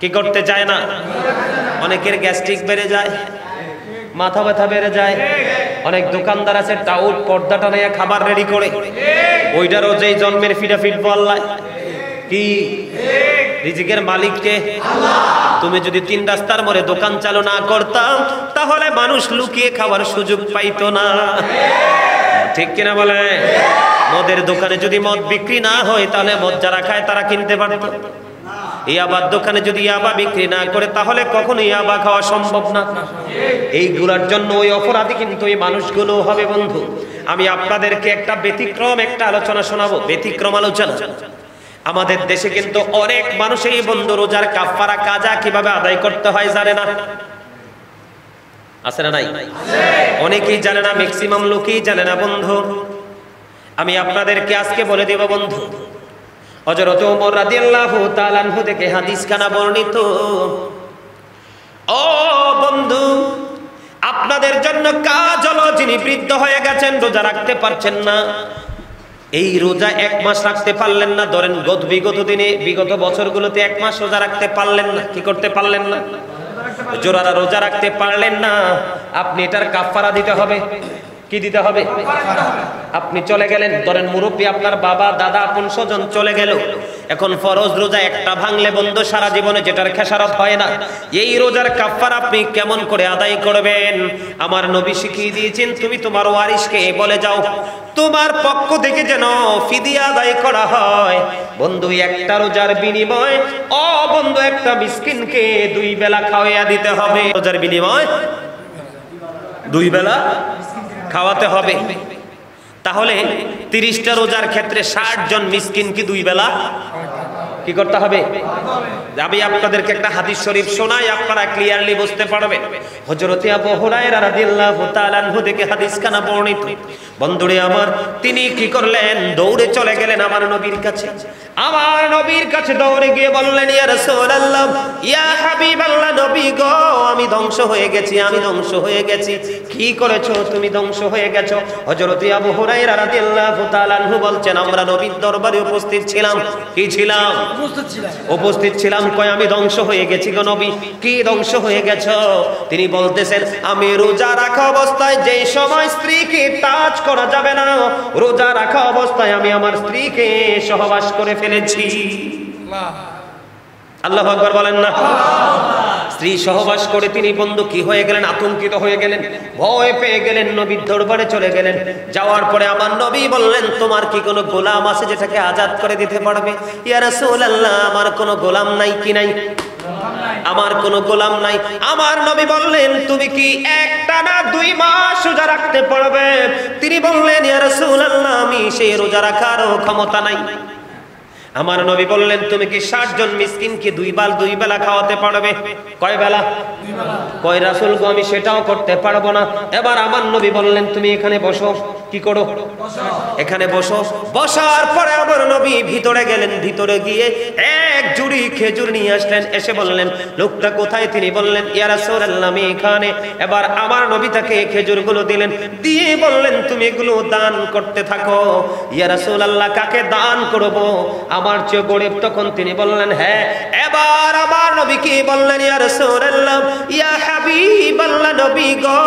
A: কি করতে চায় না? অনেকের গ্যাস্ট্রিক বেড়ে যায়, মাথা ব্যথা বেড়ে যায়। অনেক দোকানদার আছে টাউট পর্দাটা নিয়ে খাবার রেডি করে, ওইটারও যেই জন্মের ফিডাফিট বললাই। কি রিজিকের মালিক কে? আল্লাহ। তুমি যদি 3 রাস্তার মোড়ে দোকান চালু না করতাম, তাহলে মানুষ লুকিয়ে খাওয়ার সুযোগ পাইতো না। ঠিক কিনা বলে? মদের দোকানে যদি মদ বিক্রি না হয়, তাহলে মদ যারা খায় তারা কিনতে পারত। ইয়াবার দোকানে যদি ইয়াবা বিক্রি না করে, তাহলে কখনো ইয়াবা খাওয়া সম্ভব না। এইগুলার জন্য ওই অপরাধী কিন্তু এই মানুষগুলো হবে বন্ধু। আমি আপনাদেরকে একটা ব্যতিক্রম একটা আলোচনা শোনাবো, ব্যতিক্রম আলোচনা। আমাদের দেশে কিন্তু অনেক মানুষ এই বন্ধু রোজার কাফারা কাজা কিভাবে আদায় করতে হয় জানে না। আছে না নাই? অনেকেই জানে না, ম্যাক্সিমাম লোকই জানে না বন্ধু। আমি আপনাদেরকে আজকে বলে দেব বন্ধু। হযরত ওমর রাদিয়াল্লাহু তাআলা আনহু থেকে হাদিস খানা বর্ণিত। ও বন্ধু, আপনাদের জন্য কাজ হলো, যিনি বৃদ্ধ হয়ে গেছেন, রোজা রাখতে পারছেন না, এই রোজা 1 মাস রাখতে পারলেন না, ধরেন বিগত দিনে বিগত বছরগুলোতে 1 মাস রোজা রাখতে পারলেন না, কি করতে পারলেন না? জোরারা রোজা রাখতে পারলেন না, আপনি এটার কাফারা দিতে হবে। কি দিতে হবে? আপনি চলে গেলেন, ধরেন মুরব্বী আপনার বাবা দাদা আপন স্বজন চলে গেল, এখন ফরজ রোজা একটা ভাঙলে বন্ধু সারা জীবনে যেটার খেসারত হয় না, এই রোজার কাফারা আপনি কেমন করে আদায় করবেন? আমার নবী শিখিয়ে দিয়েছেন, তুমি তোমার ওয়ারিসকে বলে যাও তোমার পক্ষ থেকে যেন ফিদিয়া আদায় করা হয়। বন্ধু একটা রোজার বিনিময় ও বন্ধু একটা মিসকিনকে 2 বেলা খাওয়াইয়া দিতে হবে। রোজার বিনিময় 2 বেলা খাওয়াতে হবে। তাহলে 30টা রোজার ক্ষেত্রে 60 জন মিসকিনকে 2 বেলা কি করতে হবে? আমি আপনাদেরকে একটা হাদিস শরীফ শোনাই, আপনারা ক্লিয়ারলি বুঝতে পারবেন। হযরত আবু হুরায়রা রাদিয়াল্লাহু তাআলা আনহু থেকে হাদিস খানা বর্ণিত। বন্ধুরে আমার, তিনি কি করলেন? দৌড়ে চলে গেলেন আমার নবীর কাছে। আমার নবীর কাছে দৌড়ে গিয়ে বললেন, ইয়া রাসূলুল্লাহ, ইয়া হাবিবাল্লাহ, নবী গো, আমি ধ্বংস হয়ে গেছি, আমি ধ্বংস হয়ে গেছি। কি করেছো তুমি, ধ্বংস হয়ে গেছো? হযরত আবু হুরায়রা রাদিয়াল্লাহু তাআলা আনহু বলছেন, আমরা নবীর দরবারে উপস্থিত ছিলাম। কি ছিলাম? উপস্থিত ছিলাম। কয় আমি ধ্বংস হয়ে গেছি গো নবী। কি ধ্বংস হয়ে গেছো? তিনি বলতেছেন, আমি রোজা রাখা অবস্থায় যেই সময় স্ত্রীকে টাচ করা যাবে না, রোজা রাখা অবস্থায় আমি আমার স্ত্রীকে সহবাস করে ফেলেছি। আল্লাহু আকবার বলেন না। স্ত্রী সহবাস করে তিনি বন্ধু কি হয়ে গেলেন? আতঙ্কিত হয়ে গেলেন, ভয় পেয়ে গেলেন, নবীর দরবারে চলে গেলেন। যাওয়ার পরে আমার নবী বললেন, তোমার কি কোনো গোলাম আছে যেটাকে আজাদ করে দিতে পারবে? ইয়া রাসূলুল্লাহ, আমার কোনো গোলাম নাই। কি নাই? আমার কোনো গোলাম নাই। আমার নবী বললেন, তুমি কি একটা না 2 মাস রোজা রাখতে পারবে? তিনি বললেন, ইয়া রাসূলুল্লাহ, আমি সেই রোজা রাখারও ক্ষমতা নাই। আমার নবী বললেন, তুমি কি 60 জন মিসকিনকে 2 বেলা খাওয়াতে পারবে? কয় বেলা? কয় রাসূল গো, আমি সেটাও করতে পারবো না। এবার আমার নবী বললেন, তুমি এখানে বসো। কি করো? এখানে বসো। বসার পরে আমার নবী ভিতরে গেলেন, ভিতরে গিয়ে এক জুড়ি খেজুর নিয়ে আসলেন। এসে বললেন, লোকটা কোথায়? তিনি বললেন, ইয়া রাসূলুল্লাহ, আমি এখানে। এবার আমার নবী তাকে খেজুরগুলো দিলেন, দিয়ে বললেন, তুমি এগুলো দান করতে থাকো। ইয়া রাসূলুল্লাহ, কাকে দান করব? আমার চেয়ে গরিব। তখন তিনি বললেন, হ্যাঁ। এবার আমার নবী কি বললেন, ইয়া রাসূলুল্লাহ, ইয়া হাবিবাল্লাহ, নবী গো,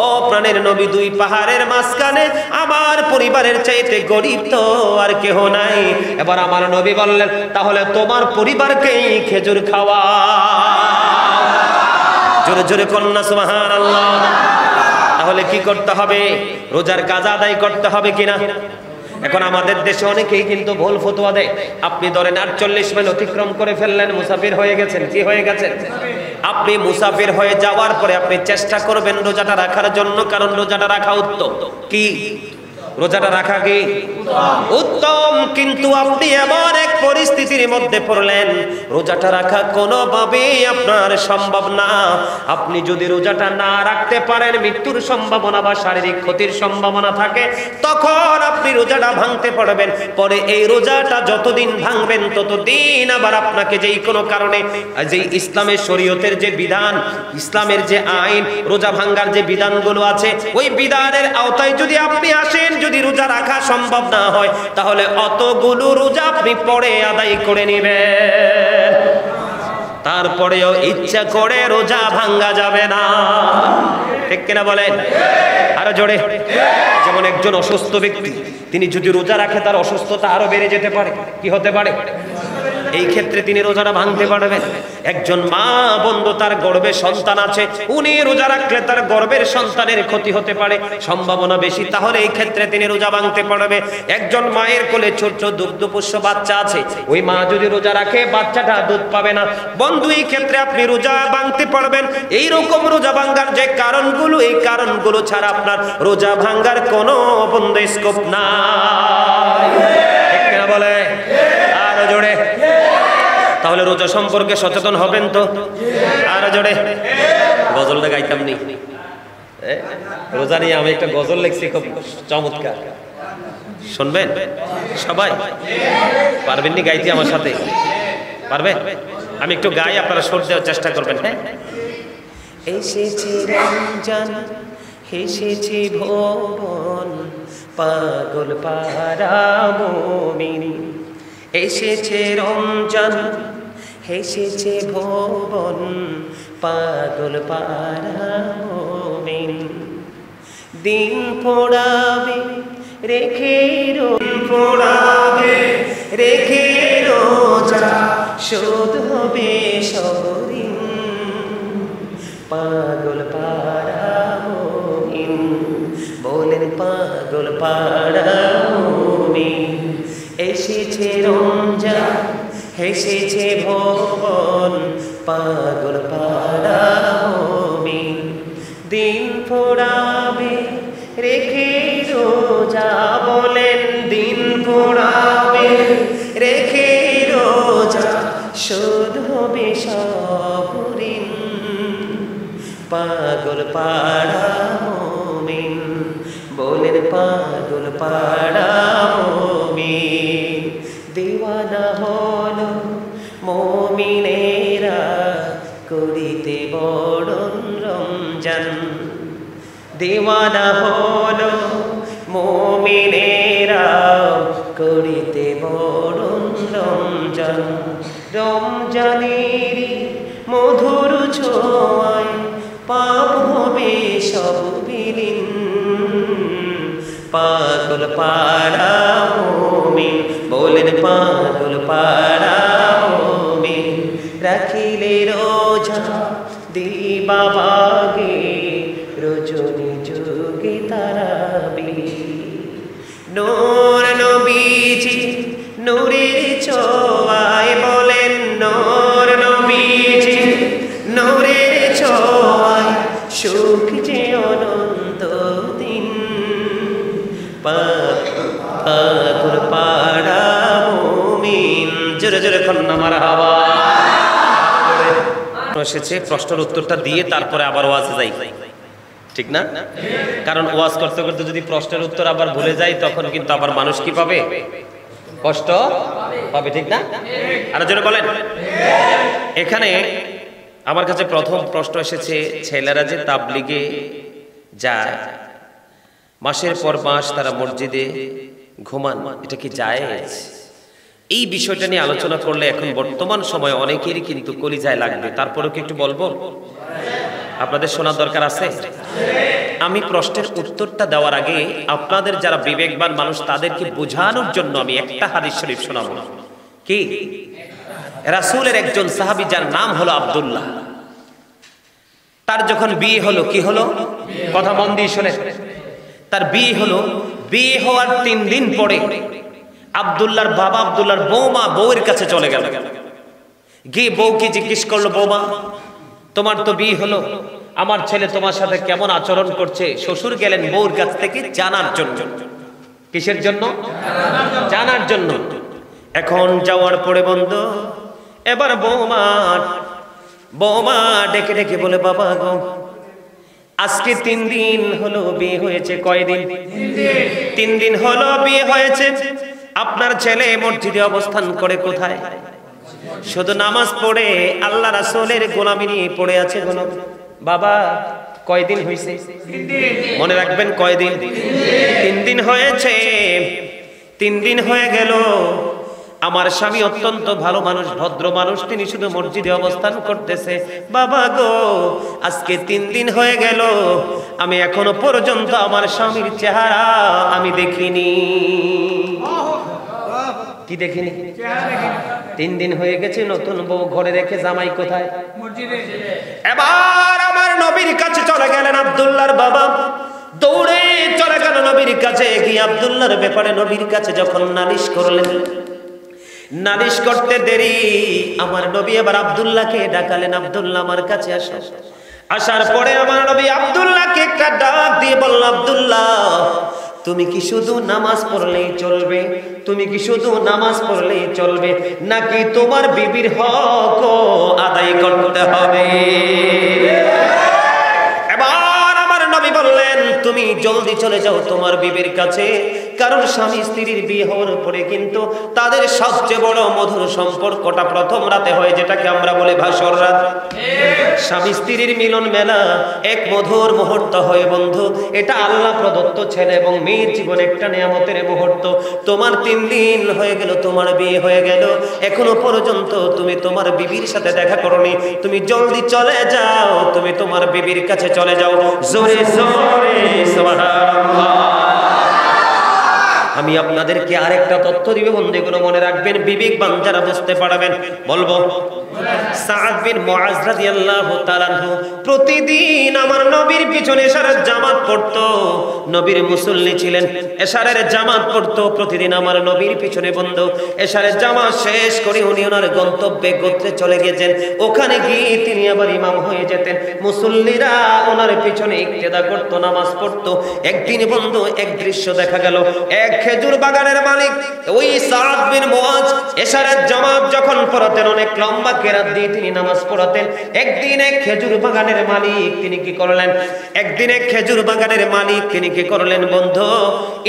A: ও প্রাণের নবী, 2 পাহাড়ের মাঝখানে আমার পরিবারের চাইতে গরিব তো আর কেহ নাই। এবার আমার নবী বললেন, তাহলে তোমার পরিবারকেই খেজুর খাওয়া। জোরে জোরে কন্যা সুবহানাল্লাহ। তাহলে কি করতে হবে? রোজার কাজা আদায় করতে হবে কিনা? এখন আমাদের দেশে অনেকেই কিন্তু ভুল ফতোয়া দেয়। আপনি ধরেন 48 মাইল অতিক্রম করে ফেললেন, মুসাফির হয়ে গেছেন। কি হয়ে গেছেন? আপনি মুসাফির হয়ে যাওয়ার পরে আপনি চেষ্টা করবেন রোজাটা রাখার জন্য, কারণ রোজাটা রাখা উত্তম। কি? রোজাটা রাখা কি উত্তম। কিন্তু আপনি এমন এক পরিস্থিতির মধ্যে পড়লেন, রোজাটা রাখা কোনোভাবেই আপনার সম্ভব না। আপনি যদি রোজাটা না রাখতে পারেন, মৃত্যুর সম্ভাবনা বা শারীরিক ক্ষতির সম্ভাবনা থাকে, তখন আপনি রোজাটা ভাঙতে পারবেন। পরে এই রোজাটা যতদিন ভাঙবেন, ততদিন আবার আপনাকে যেই কোনো কারণে, যে ইসলামের শরীয়তের যে বিধান, ইসলামের যে আইন, রোজা ভাঙার যে বিধানগুলো আছে, ওই বিধানের আওতায় যদি আপনি আসেন, যদি রোজা রাখা সম্ভব না হয়, তাহলে অতগুলো রোজা আপনি পরে আদায় করে নেবেন। তারপরেও ইচ্ছা করে রোজা ভাঙ্গা যাবে না। ঠিক কিনা বলেন? আরো জোরে। যেমন একজন অসুস্থ ব্যক্তি, তিনি যদি রোজা রাখে, তার অসুস্থতা আরো বেড়ে যেতে পারে। কি হতে পারে? এই ক্ষেত্রে তিনি রোজাটা ভাঙতে পারবেন। একজন মা বন্ধু, তার গর্ভে সন্তান আছে, উনি রোজা রাখলে তার গর্ভের সন্তানের ক্ষতি হতে পারে, সম্ভাবনা বেশি, তাহলে এই ক্ষেত্রে তিনি রোজা ভাঙতে পারবে। একজন মায়ের কোলে ছোট দুগ্ধপোষ্য বাচ্চা আছে, ওই মা যদি রোজা রাখে, বাচ্চাটা দুধ পাবে না। বন্ধু, এই ক্ষেত্রে আপনি রোজা ভাঙতে পারবেন। এইরকম রোজা ভাঙার যে কারণগুলো, এই কারণগুলো ছাড়া আপনার রোজা ভাঙার কোনো বন্ধ স্কোপ নাই। ঠিক কিনা বলে? আরো জোরে। তাহলে রোজা সম্পর্কে সচেতন হবেন তো? আরো জোরে। গজলটা গাইতাম নি, রোজা নিয়ে আমি একটা গজল লিখছি, খুব চমৎকার, শুনবেন সবাই? পারবেন নি গাইতে আমার সাথে? পারবে? আমি একটু গাই, আপনারা সুর দেওয়ার চেষ্টা করবেন। হ্যাঁ। এসেছে রমজান, এসেছে ভুবন, পাগল পারা মুমিন। এসেছে রমজান, এসেছে ভুবন, পাগল পারা মুমিন। দিন পড়াবে রেখে, পড়াবে রেখে রোজা, শোধ হবে সবরিন, পাগল পারা মুমিন। বলেন পাগল পারা মুমিন। এসেছে রমজান, এসেছে ভুবন, পাগল পারা মুমিন। দিন পড়াবে রেখে রোজা, বলেন দিন পড়াবে রেখে রোজা, শোধ হবে সব ঋণ, পাগল পারা মুমিন। বলেন পাগল পারা মুমিন। দিওয়ানা হলো মুমিনেরা করিতে বরণ রমজান, দিওয়ানা হলো মুমিনেরা করিতে বরণ রমজান। রমজানেরই মধুর ছোঁয়ায় পাপ হবে সব বিলীন, পাগল পাড়া মুমিন, বলেন পাগল পাড়া মুমিন, রাখিলে রোজা দিবা বাগে রজনী যুগে তারাবি। নূর নবীজি নূরের ছোঁয়ায়, বলেন নূর নবীজি নূরের ছোঁয়ায় সুখ যে অনন্ত দিন, পাগল পাড়া মুমিন। জোরে জোরে কন্যা মারহাবা। এসেছে প্রশ্নের উত্তরটা দিয়ে তারপরে আবার ওয়াজে যাই, ঠিক না? কারণ ওয়াজ করতে করতে যদি প্রশ্নের উত্তর আবার ভুলে যাই তখন কিন্তু আবার মানুষ কি পাবে? কষ্ট পাবে, ঠিক না? আর জোরে বলেন। এখানে আমার কাছে প্রথম প্রশ্ন এসেছে, ছেলেরা যে তাবলিগে যায়, মাসের পর মাস তারা মসজিদে ঘুমান, এটা কি জায়েজ? এই বিষয়টা নিয়ে আলোচনা করলে এখন বর্তমান সময়ে অনেকেরই কিন্তু কলিজায় লাগবে। তারপরেও কি একটু বলবো? আপনাদের শোনার দরকার আছে। আমি প্রশ্নের উত্তরটা দেওয়ার আগে আপনাদের যারা বিবেকবান মানুষ তাদেরকে বোঝানোর জন্য আমি একটা হাদিস শরীফ শোনাবো। কি? রাসূলের একজন সাহাবী যার নাম হলো আব্দুল্লাহ, তার যখন বিয়ে হলো, কি হলো? কথা মন দিয়ে শোনেন। তার বিয়ে হলো, বিয়ে হওয়ার 3 দিন পরে আব্দুল্লাহর বাবা আব্দুল্লাহর বৌমা বউয়ের কাছে চলে গেল। গিয়ে বউকে জিজ্ঞেস করলো, বৌমা তোমার তো বিয়ে হলো, আমার ছেলে তোমার সাথে কেমন আচরণ করছে? শ্বশুর গেলেন বউর কাছ থেকে জানার জন্য। কিসের জন্য? জানার জন্য। এখন যাওয়ার পরে বন্ধু, এবার বৌমা ডেকে ডেকে বলে, বাবা গো, আজকে 3 দিন হলো বিয়ে হয়েছে। কয়দিন? 3 দিন হলো বিয়ে হয়েছে। আপনার ছেলে মসজিদে অবস্থান করে কোথায়? শুধু নামাজ পড়ে আল্লাহ রাসূলের গোলামি নিয়ে পড়ে আছে। বলো বাবা, কয়দিন হয়েছে? মনে রাখবেন, কয়দিন? 3 দিন হয়েছে। 3 দিন হয়ে গেল। আমার স্বামী অত্যন্ত ভালো মানুষ, ভদ্র মানুষ, তিনি শুধু মসজিদে অবস্থান করতেছে। বাবা গো, আজকে 3 দিন হয়ে গেল, আমি এখনো পর্যন্ত আমার স্বামীর চেহারা আমি দেখিনি। কি দেখিনি? 3 দিন হয়ে গেছে, নতুন বউ ঘরে রেখে জামাই কোথায়? মসজিদে। এবার আমার নবীর কাছে চলে গেলেন আব্দুল্লাহর বাবা, দৌড়ে চলে গেল নবীর কাছে। গিয়ে আব্দুল্লাহর ব্যাপারে নবীর কাছে যখন নালিশ করলেন, নালিশ করতে দেরি, আমার নবী এবার আব্দুল্লাহকে ডাকালেন, আব্দুল্লাহ আমার কাছে আসো। আসার পরে আমার নবী আব্দুল্লাহকে একটা ডাক দিয়ে বলল, আব্দুল্লাহ তুমি কি শুধু নামাজ পড়লেই চলবে? তুমি কি শুধু নামাজ পড়লেই চলবে, নাকি তোমার বিবির হক আদায় করতে হবে? এবার আমার নবী বললেন, তুমি জলদি চলে যাও তোমার বিবির কাছে, কারণ স্বামী স্ত্রীর বিয়ে হওয়ার পরে কিন্তু তাদের সবচেয়ে বড় মধুর সম্পর্কটা প্রথম রাতে হয়, যেটাকে আমরা বলি ভাসর রাত। স্বামী স্ত্রীর মিলন মেলা এক মধুর মুহূর্ত হয় বন্ধু। এটা আল্লাহ প্রদত্ত ছেলে এবং মেয়ের জীবনে একটা নিয়ামতের মুহূর্ত। তোমার 3 দিন হয়ে গেল, তোমার বিয়ে হয়ে গেল, এখনো পর্যন্ত তুমি তোমার বিবির সাথে দেখা করনি। তুমি জলদি চলে যাও, তুমি তোমার বিবির কাছে চলে যাও। জোরে জোরে সুবহানাল্লাহ। আমি আপনাদেরকে আরেকটা তথ্য দিব বন্ধুগুলো, মনে রাখবেন, বিবেকবান যারা বুঝতে পারবেন বলবো। সাদ বিন মুআজ রাদিয়াল্লাহু তাআলা আনহু প্রতিদিন আমার নবীর পিছনে এশারের জামাত পড়তো। নবীর মুসল্লি ছিলেন, এশারের জামাত পড়তো প্রতিদিন আমার নবীর পিছনে। বন্ধু, এশারের জামাত শেষ করে উনি ওনার গন্তব্যে গোত্রে চলে গেছেন। ওখানে গিয়ে তিনি আবার ইমাম হয়ে যেতেন। মুসল্লিরা ওনার পিছনে ইক্তেদা করতো, নামাজ পড়তো। একদিন বন্ধু এক দৃশ্য দেখা গেল। এক খেজুর বাগানের মালিক ওই সাদ বিন মুআজ এশারের জামাত যখন পড়তেন, অনেক লম্বা কেরাত দিয়ে তিনি নামাজ পড়াতেন। একদিন এক খেজুর বাগানের মালিক তিনি কি করলেন, তিনি কি করলেন বন্ধু,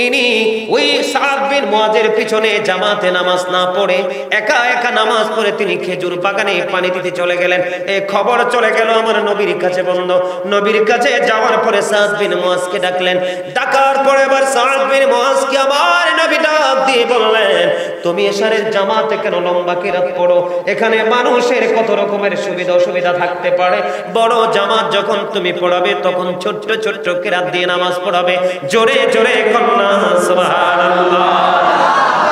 A: ইনি ওই সাদ বিন মুআযের পিছনে জামাতে নামাজ না পড়ে একা একা নামাজ পড়ে তিনি খেজুর বাগানে পানি দিতে চলে গেলেন। এই খবর চলে গেল আমার নবীর কাছে। বন্ধু, নবীর কাছে যাওয়ার পরে সাদ বিন মুআযকে ডাকলেন। ডাকার পরে এবার সাদ বিন মুআযকে আমার নবী ডাক দিয়ে বললেন, তুমি এশারের জামাতে কেন লম্বা কিরাত পড়ো? এখানে মানুষের কত রকমের সুবিধা অসুবিধা থাকতে পারে। বড় জামাত যখন তুমি পড়াবে তখন ছোট্ট ছোট্ট কিরাত দিয়ে নামাজ পড়াবে। জোরে জোরে কন্যা সুবহানাল্লাহ।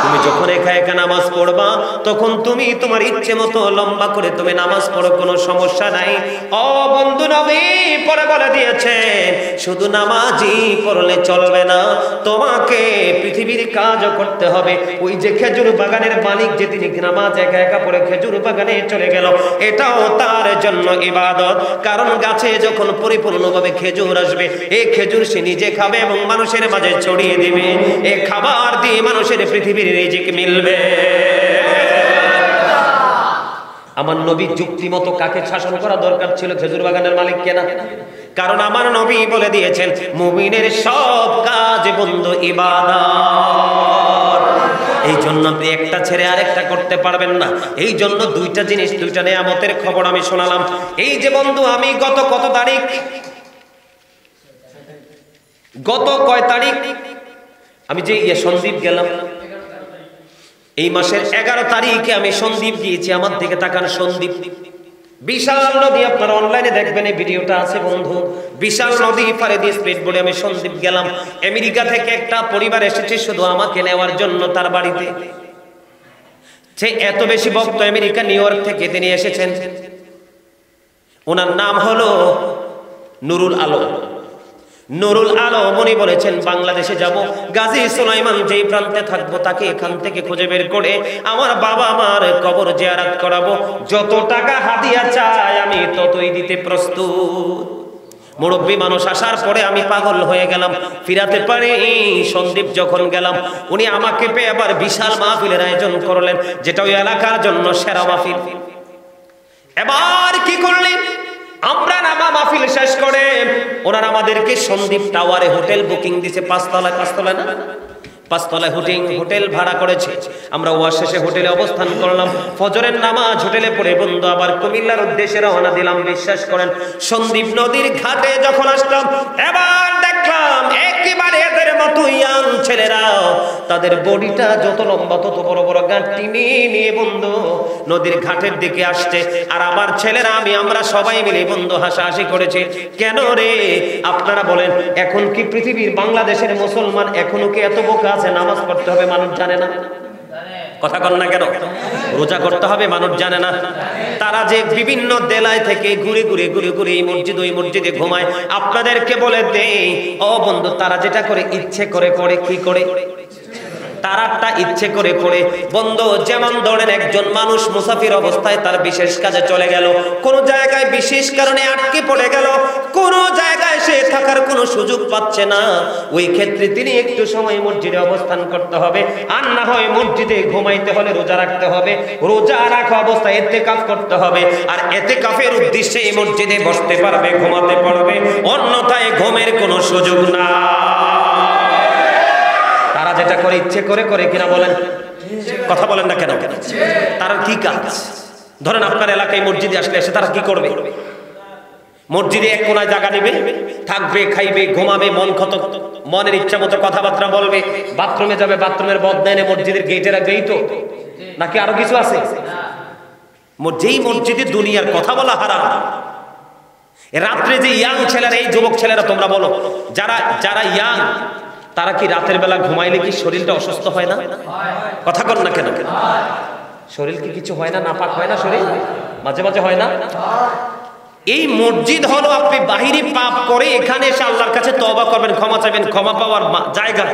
A: তুমি যখন একা একা নামাজ পড়বা তখন তুমি তোমার ইচ্ছে মতো লম্বা করে তুমি নামাজ পড়ো, কোনো সমস্যা নাই। ও বন্ধু, নবী পরে বলে দিয়েছেন শুধু নামাজই পড়লে চলবে না, তোমাকে পৃথিবীর কাজও করতে হবে। ওই যে খেজুর বাগানের মালিক যে তিনি নামাজ একা একা পড়ে খেজুর বাগানে চলে গেল, এটাও তার জন্য ইবাদত। কারণ গাছে যখন পরিপূর্ণভাবে খেজুর আসবে, এই খেজুর সে নিজে খাবে এবং মানুষের মাঝে ছড়িয়ে দিবে। এই খাবার দিয়ে মানুষের পৃথিবীর রিজিক মিলবে। আমার নবী যুক্তি মতো কাকে শাসন করা দরকার ছিল? খেজুর বাগানের মালিক কেনা? কারণ আমার নবী বলে দিয়েছেন মুমিনের সব কাজ বন্ধু ইবাদত। এই জন্য আপনি একটা ছেড়ে আরেকটা করতে পারবেন না। এই জন্য দুইটা জিনিস, দুইটা নিয়ামতের খবর আমি শোনালাম। এই যে বন্ধু, আমি গত কয় তারিখ আমি যে সন্দীপ গেলাম, এই মাসের 11 তারিখে আমি সন্দীপ গিয়েছি। আমার দিকে তাকান, সন্দীপ বিশাল নদী, আপনারা অনলাইনে দেখবেন, এই ভিডিওটা আছে বন্ধু। বিশাল নদী পাড়ে দিয়ে স্পিড বোটে আমি সন্দীপ গেলাম। আমেরিকা থেকে একটা পরিবার এসেছে শুধু আমাকে নেওয়ার জন্য তার বাড়িতে। সে এত বেশি ভক্ত, আমেরিকা নিউ ইয়র্ক থেকে তিনি এসেছেন। ওনার নাম হলো নুরুল আলম। উনি বলেছেন বাংলাদেশে যাব, গাজী সুলাইমান যেই প্রান্তে থাকবো তাকে এখান থেকে খুঁজে বের করে আমার বাবা মার কবর জিয়ারত করাবো। যত টাকা হাদিয়া চাই আমি ততই দিতে প্রস্তুত। মুরব্বী মানুষ আসার পরে আমি পাগল হয়ে গেলাম, ফিরাতে পারি। সন্দীপ যখন গেলাম, উনি আমাকে পেয়ে আবার বিশাল মাহফিলের আয়োজন করলেন, যেটা ওই এলাকার জন্য সেরা মাহফিল। এবার কি করলেন, আমরা নামা মাহফিল শেষ করে ওনারা আমাদেরকে সন্দীপ টাওয়ারে হোটেল বুকিং দিয়েছে। 5 তলায় না, 5 তলায় হোটেল ভাড়া করেছে। আমরা ওয়াজ শেষে হোটেলে অবস্থান করলাম, ফজরের নামাজ হোটেলে পড়ে বন্ধু আবার কুমিল্লার উদ্দেশ্যে রওনা দিলাম। বিশ্বাস করেন, সন্দীপ নদীর ঘাটে যখন আসলাম, এবার দেখলাম একেবারে এদের মতো ইয়াং ছেলেরা, তাদের বডিটা যত লম্বা তত বড় বড় গাঁটটি নিয়ে বন্ধু নদীর ঘাটের দিকে আসছে। আর আমার ছেলেরা আমরা সবাই মিলে বন্ধু হাসাহাসি করেছে। কেন রে আপনারা বলেন, এখন কি পৃথিবীর বাংলাদেশের মুসলমান এখনো কি এত বোকা আছে? নামাজ পড়তে হবে মানুষ জানে না? কথা কন না কেন? রোজা করতে হবে মানুষ জানে না? তারা যে বিভিন্ন দেলায় থেকে ঘুরে এই মসজিদ ওই মসজিদে ঘুমায়, আপনাদেরকে বলে দেই ও বন্ধু, তারা যেটা করে ইচ্ছে করে কি করে? তারাটা ইচ্ছে করে বন্ধু। যেমন ধরেন একজন মানুষ মুসাফির অবস্থায় তার বিশেষ কাজে চলে গেল, কোন জায়গায় বিশেষ কারণে আটকে পড়ে গেল, কোন জায়গায় সে থাকার কোনো সুযোগ পাচ্ছে না, ওই ক্ষেত্রে তিনি একটু সময় মসজিদে অবস্থান করতে হবে। আর না হয় মসজিদে ঘুমাইতে হলে রোজা রাখতে হবে, রোজা রাখা অবস্থায় ইতিকাফ করতে হবে। আর ইতিকাফের উদ্দেশ্যে এই মসজিদে বসতে পারবে, ঘুমাতে পারবে, অন্যথায় ঘুমের কোনো সুযোগ না। তারা যেটা করে ইচ্ছে করে কিনা বলেন? কথা বলেন না কেন? তারা কি কাজ? ধরেন আপনার এলাকায় মসজিদে আসলে এসে তারা কি করবে? মসজিদে এক কোনায় জায়গা নেবে, থাকবে, খাইবে, ঘুমাবে, মনের ইচ্ছা মতো কথাবার্তা বলবে, বাথরুমে যাবে, বাথরুমের বদনা এনে মসজিদের গেটে রাখবে, এই তো নাকি আরো কিছু আছে? যেই মসজিদে দুনিয়ার কথা বলা হারাম। রাত্রে যে ইয়াং ছেলেরা, এই যুবক ছেলেরা তোমরা বলো, যারা ইয়াং, তারা কি রাতের বেলা ঘুমাইলে কি শরীরটা অসুস্থ হয় না? কথা কর না কেন? শরীর কি কিছু হয় না? নাপাক হয় না শরীর? মাঝে মাঝে হয় না? এই মসজিদ হলো আপনি বাহিরি পাপ করে এখানে এসে আল্লাহর কাছে তওবা করবেন, ক্ষমা চাইবেন, ক্ষমা পাওয়ার জায়গা।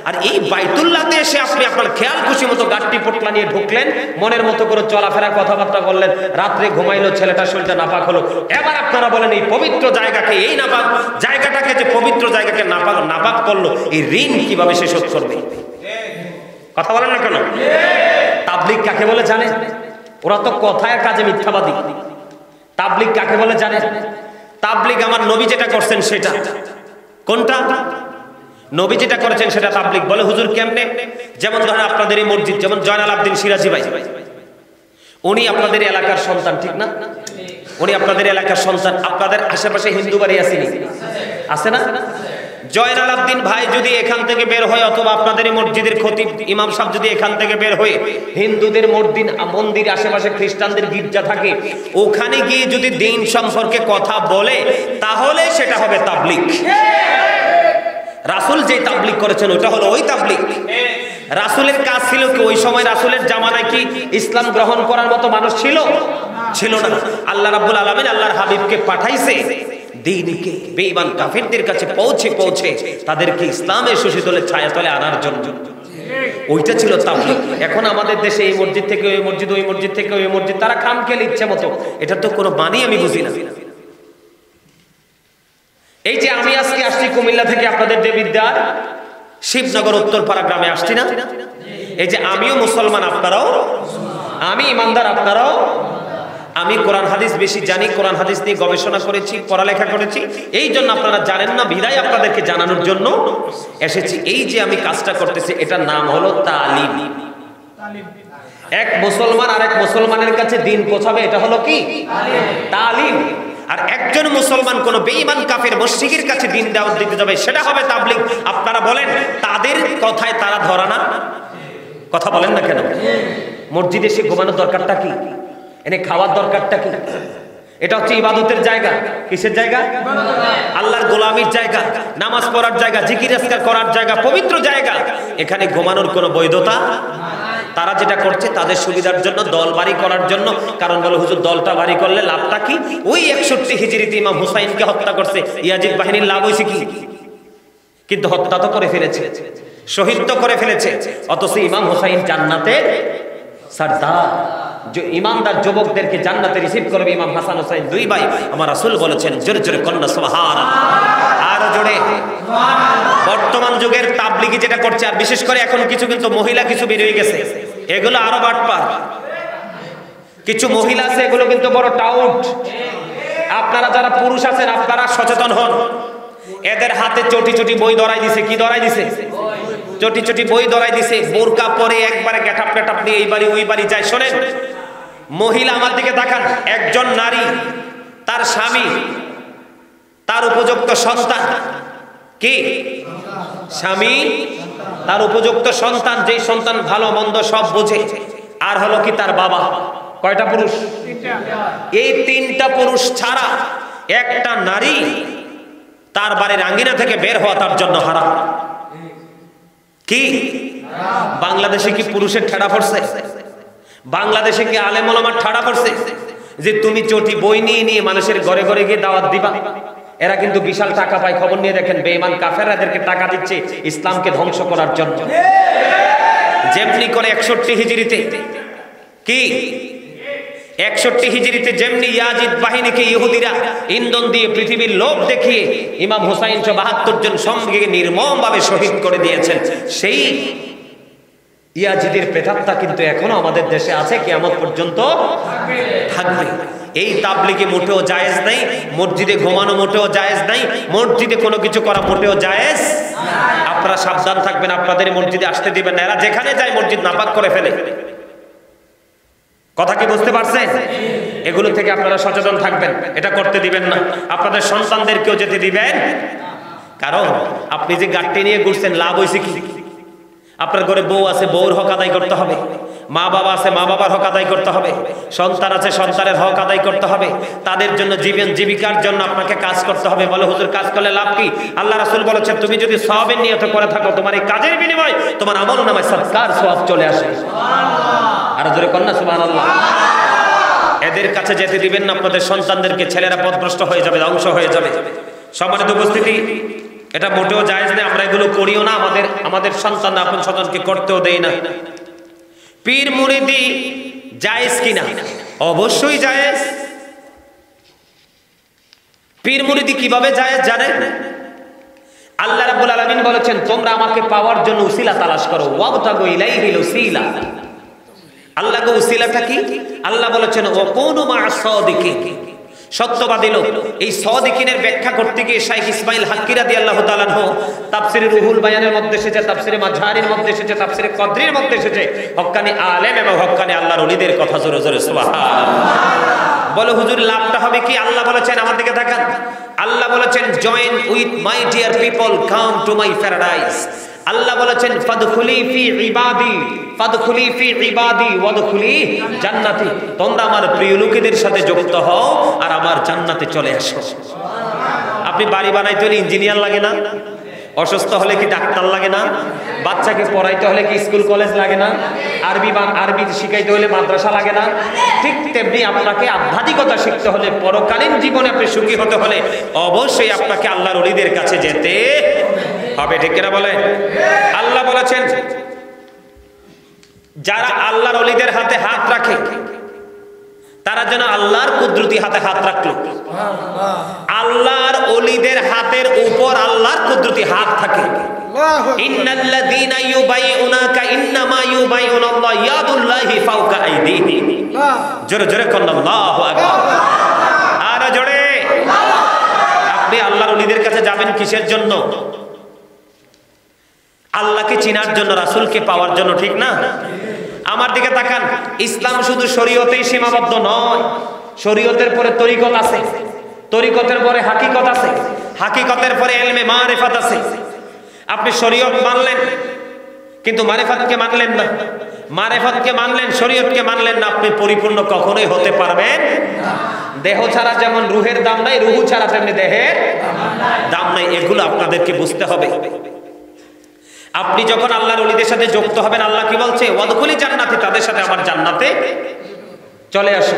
A: আর এই বাইতুল্লাহতে এসে আপনি আপনার খেয়াল খুশি মতো গাট্টি পোটলা নিয়ে ঢুকলেন, মনের মতো করে চলাফেরা কথাবার্তা বললেন, রাত্রে ঘুমাইলো, ছেলেটা শরীরটা নাপাক হলো। এবার আপনারা বলেন, এই পবিত্র জায়গাকে, এই নাপাক জায়গাটাকে, যে পবিত্র জায়গাকে নাপাক করলো, এই ঋণ কিভাবে সে শোধ করবে? কথা বলেন না কেন? তাবলীগ কাকে বলে জানেন? ওরা তো কথায় কাজে মিথ্যাবাদী। তাবলীগ কাকে বলে জানেন? তাবলীগ আমার নবী যেটা করছেন সেটা। কোনটা? নবী যেটা করেছেন সেটা তাবলীগ বলে। হুজুর কেমনে? যেমন ধরেন আপনাদের এই মসজিদ, যেমন জয়নাল আবদিন সিরাজি ভাই, উনি আপনাদের এলাকার সন্তান, ঠিক না? উনি আপনাদের এলাকার সন্তান। আপনাদের আশেপাশে হিন্দু বাড়ি আছে না? জয়নাল আবদিন ভাই যদি এখান থেকে বের হয়, অথবা আপনাদের মসজিদের খতিব ইমাম সাহেব যদি এখান থেকে বের হয়ে হিন্দুদের মন্দির আশেপাশে খ্রিস্টানদের গির্জা থাকে, ওখানে গিয়ে যদি দিন সম্পর্কে কথা বলে, তাহলে সেটা হবে তাবলীগ। রাসূল যে তাবলীগ করেছেন ওটা হলো ওই তাবলীগ। রাসূলের কাজ ছিল কি? ওই সময় রাসূলের জামানায় কি ইসলাম গ্রহণ করার মতো মানুষ ছিল? ছিল না। আল্লাহ রাব্বুল আলামিন আল্লাহর হাবিবকে পাঠাইছে দ্বীনকে বেঈমান কাফেরদের কাছে পৌঁছে তাদেরকে ইসলামের সুশীতলের ছায়াতলে আনার জন্য। ওইটা ছিল তাবলীগ। এখন আমাদের দেশে এই মসজিদ থেকে ওই মসজিদ, ওই মসজিদ থেকে ওই মসজিদ, তারা খামখেয়ালি ইচ্ছে মতো। এটা তো কোনো মানি আমি বুঝি না। এই যে আমি আজকে আসছি কুমিল্লা থেকে আপনাদের দেবিদ্বার শিবনগর উত্তরপাড়া গ্রামে আসছি না? এই যে আমিও মুসলমান, আপনারাও, আমি ইমানদার, আপনারাও। আমি কোরআন হাদিস বেশি জানি, কোরআন হাদিস নিয়ে গবেষণা করেছি, পড়ালেখা করেছি। এই জন্য আপনারা জানেন না বিদায় আপনাদেরকে জানানোর জন্য এসেছি। এই যে আমি কাজটা করতেছি এটার নাম হলো তালিম। এক মুসলমান আরেক মুসলমানের কাছে দিন পৌঁছাবে, এটা হলো কি? তালিম। আর একজন মুসলমান কোন বেঈমান কাফের মুশরিকের কাছে দিন দাওয়াত দিতে যাবে, সেটা হবে তাবলীগ। আপনারা বলেন তাদের কথায় তারা ধরা না? কথা বলেন না কেন? মসজিদে এসে ঘুমানোর দরকারটা কি? এনে খাওয়ার দরকারটা কি? এটা হচ্ছে ইবাদতের জায়গা। কিসের জায়গা? আল্লাহর গোলামির জায়গা, নামাজ পড়ার জায়গা, জিকির আজকার করার জায়গা, পবিত্র জায়গা। এখানে ঘুমানোর কোনো বৈধতা। তারা যেটা করছে তাদের সুবিধার জন্য, দল বাড়ি করার জন্য। কারণ বলে হুজুর দলটা বাড়ি করলে লাভটা কি? ওই 61 হিজরিতে ইমাম হুসাইনকে হত্যা করছে, ইয়াজিদ বাহিনীর লাভ হয়েছে কি? কিন্তু হত্যা তো করে ফেলেছে, শহীদ তো করে ফেলেছে। অথচ ইমাম হুসাইন জান্নাতের সরদার। ইমানদার যুবকদেরকে জান্নাতে রিসিভ করবে ইমাম হাসান হুসাইন, দুই ভাই। আমার রাসূল বলেছেন, জোরে জোরে কন্যা সুবহানাল্লাহ, আরো জোরে। বর্তমান যুগের তাবলীগী যেটা করছে, আর বিশেষ করে এখন কিছু কিন্তু মহিলা কিছু বের হয়ে গেছে, এগুলো আরো বাটপার। কিছু মহিলা আছে এগুলো কিন্তু বড় টাউট। আপনারা যারা পুরুষ আছেন আপনারা সচেতন হন। এদের হাতে চটি চটি বই ধরাই দিছে। কি ধরাই দিছে? চটি চটি বই ধরাই দিছে। বোরকা পরে একবারে গেটাপ টেটাপ নিয়ে এই বাড়ি ওই বাড়ি যায়। শোনেন মহিলা, আমার দিকে তাকান। একজন নারী, তার স্বামী, তার উপযুক্ত সন্তান, কি স্বামী, তার উপযুক্ত সন্তান, যেই সন্তান ভালো মন্দ সব বোঝে, আর হলো কি তার বাবা। কয়টা পুরুষ? এই তিনটা পুরুষ ছাড়া একটা নারী তার বাড়ির আঙ্গিনা থেকে বের হওয়া তার জন্য হারাম। কি বাংলাদেশে কি পুরুষের ঠেড়া পড়ছে? বাংলাদেশে কি আলেম ওলামার ঠেড়া পড়ছে যে তুমি চটি বই নিয়ে নিয়ে মানুষের ঘরে ঘরে গিয়ে দাওয়াত দিবা? এরা কিন্তু বিশাল টাকা পায়। খবর নিয়ে দেখেন, বেঈমান কাফেররা এদেরকে টাকা দিচ্ছে ইসলামকে ধ্বংস করার জন্য। যেমনি করে 61 হিজরিতে, কি 61 হিজরিতে যেমনি ইয়াজিদ বাহিনীকে ইহুদিরা ইন্ধন দিয়ে পৃথিবীর লোভ দেখিয়ে ইমাম হুসাইন 72 জন সঙ্গে নির্মমভাবে শহীদ করে দিয়েছেন, সেই ইয়াজিদের প্রেতাত্মা কিন্তু এখনো আমাদের দেশে আছে, কিয়ামত পর্যন্ত থাকবে। এই তাবলীগে মোটেও জায়েজ নাই, মসজিদে ঘুমানো মোটেও জায়েজ নাই, মসজিদে কোনো কিছু করা মোটেও জায়েজ। আপনারা সাবধান থাকবেন, আপনাদের মসজিদে আসতে দিবেন না। এরা যেখানে যায় মসজিদ নাপাক করে ফেলে। কথা কি বুঝতে পারছেন? এগুলো থেকে আপনারা সচেতন থাকবেন, এটা করতে দিবেন না। আপনাদের সন্তানদেরকেও যেতে দিবেন। কারণ আপনি যে গাড়িটি নিয়ে ঘুরছেন, লাভ হয়েছে কি? আপনার ঘরে বউ আছে, বউর হক আদায় করতে হবে। মা বাবা আছে, মা বাবার হক আদায় করতে হবে। সন্তান আছে, সন্তানের হক আদায় করতে হবে। তাদের জন্য জীবন জীবিকার জন্য আপনাকে কাজ করতে হবে। বলে হুজুর কাজ করলে লাভ কি? আল্লাহ রাসূল বলেছেন, তুমি যদি সওয়াবের নিয়তে করে থাকো, তোমার এই কাজের বিনিময়ে তোমার আমলনামায় সদকার সওয়াব চলে আসে। সুবহানাল্লাহ, আর জোরে কন্যা সুবহানাল্লাহ। এদের কাছে যেতে দিবেন না আপনাদের সন্তানদেরকে। ছেলেরা পথভ্রষ্ট হয়ে যাবে, ধ্বংস হয়ে যাবে। সম্মানিত উপস্থিতি, এটা মোটেও জায়েজ নেই। আমরা এগুলো করিও না, আমাদের সন্তান আপন সন্তানকে করতেও দেই না। পীর মুরিদি জায়েজ কিনা? অবশ্যই জায়েজ। পীর মুরিদি কিভাবে জায়েজ জানেন? আল্লাহ রাব্বুল আলামিন বলেছেন, তোমরা আমাকে পাওয়ার জন্য উসিলা তালাশ করো। ওয়াবতাগু ইলাইহিল উসিলা। আল্লাহকে উসিলাটা কি? আল্লাহ বলেছেন ওয়াকুনু মা'আস সাদিকিন, সত্যবাদী লোক। এই সাদিকিনের ব্যাখ্যা করতে গিয়ে শাইখ ইসমাইল হাক্কি রাদিয়াল্লাহু তাআলা আনহু তাফসীরে রুহুল বায়ানের মধ্যে এসেছে, তাফসীরে মাঝহারির মধ্যে এসেছে, তাফসীরে কদরির মধ্যে এসেছে, হক্কানি আলেম এবং হক্কানি আল্লাহর ওলিদের কথা জোরে জোরে সুবহানাল্লাহ। বলে হুজুর লাভটা হবে কি? আল্লাহ বলেছেন, আমার দিকে তাকান, আল্লাহ বলেছেন join with my dear people, come to my paradise. আল্লাহ বলেছেন ফাদখুলি ফি ইবাদি, ফাদখুলি ফি ইবাদি ওয়াদখুলি জান্নাতি, তোমরা আমার প্রিয় লোকেদের সাথে যুক্ত হও আর আমার জান্নাতে চলে আসো। আপনি বাড়ি বানাইতে হলে ইঞ্জিনিয়ার লাগে না? অসুস্থ হলে কি ডাক্তার লাগে না? বাচ্চাকে পড়াইতে হলে কি স্কুল কলেজ লাগে না? আরবি শিখাইতে হলে মাদ্রাসা লাগে না? ঠিক তেমনি আপনাকে আধ্যাত্মিকতা শিখতে হলে, পরকালীন জীবনে আপনি সুখী হতে হলে অবশ্যই আপনাকে আল্লাহর ওলিদের কাছে যেতে হবে। ঠিক কিনা বলে? আল্লাহ বলেছেন যারা আল্লাহর ওলিদের হাতে হাত রাখে তারা যেন আল্লাহর কুদরতি হাতে হাত রাখলো। আল্লাহর ওলিদের হাতের উপর আল্লাহর কুদরতি হাত থাকে। ইন্নাল্লাযীনা ইউবাইউনাকা ইন্নামা ইউবাইউনাল্লাহ ইয়াদুল্লাহি ফাওকা আইদিহিম। জোরে জোরে কোন আল্লাহু আকবার, আর জোরে। আপনি আল্লাহর ওলিদের কাছে যাবেন কিসের জন্য? আল্লাহকে চিনার জন্য, রাসূলকে পাওয়ার জন্য, ঠিক না? আমার দিকে তাকান, ইসলাম শুধু শরীয়তেই সীমাবদ্ধ নয়। শরীয়তের পরে তরিকত আছে, তরিকতের পরে হাকিকত আছে, হাকিকতের পরে ইলমে মারিফাত আছে। আপনি শরীয়ত মানলেন কিন্তু মারিফাতকে মানলেন না, মারিফাতকে মানলেন শরীয়তকে মানলেন না, আপনি পরিপূর্ণ কখনোই হতে পারবেন না। দেহ ছাড়া যেমন রুহের দাম নাই, রুহ ছাড়া তেমনি দেহের দাম নাই। এগুলো আপনাদেরকে বুঝতে হবে। আপনি যখন আল্লাহর ওলিদের সাথে যুক্ত হবেন, আল্লাহ কি বলছে? ওয়াদখুলি জান্নাতি, তাদের সাথে আমার জান্নাতে চলে আসো।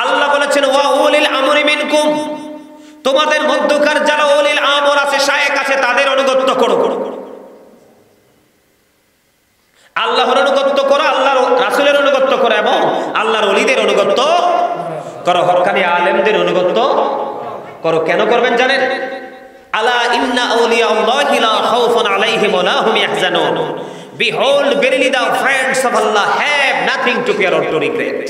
A: আল্লাহ বলেছেন ওয়া উলিল আমরি মিনকুম, তোমাদের মধ্যকার যারা উলিল আমর আছে, শায়েখ আছে, তাদের অনুগত্য করো। আল্লাহর অনুগত্য করো, আল্লাহর রাসূলের অনুগত্য করো এবং আল্লাহর ওলিদের অনুগত্য করো, হক্কানি আলেমদের অনুগত্য করো। কেন করবেন জানেন? আলা ইন্না আউলিয়াল্লাহি লা খাউফুন আলাইহিম ওয়া লা হুম ইয়াহজানুন। Behold, verily the friends of Allah have nothing to fear or to regret.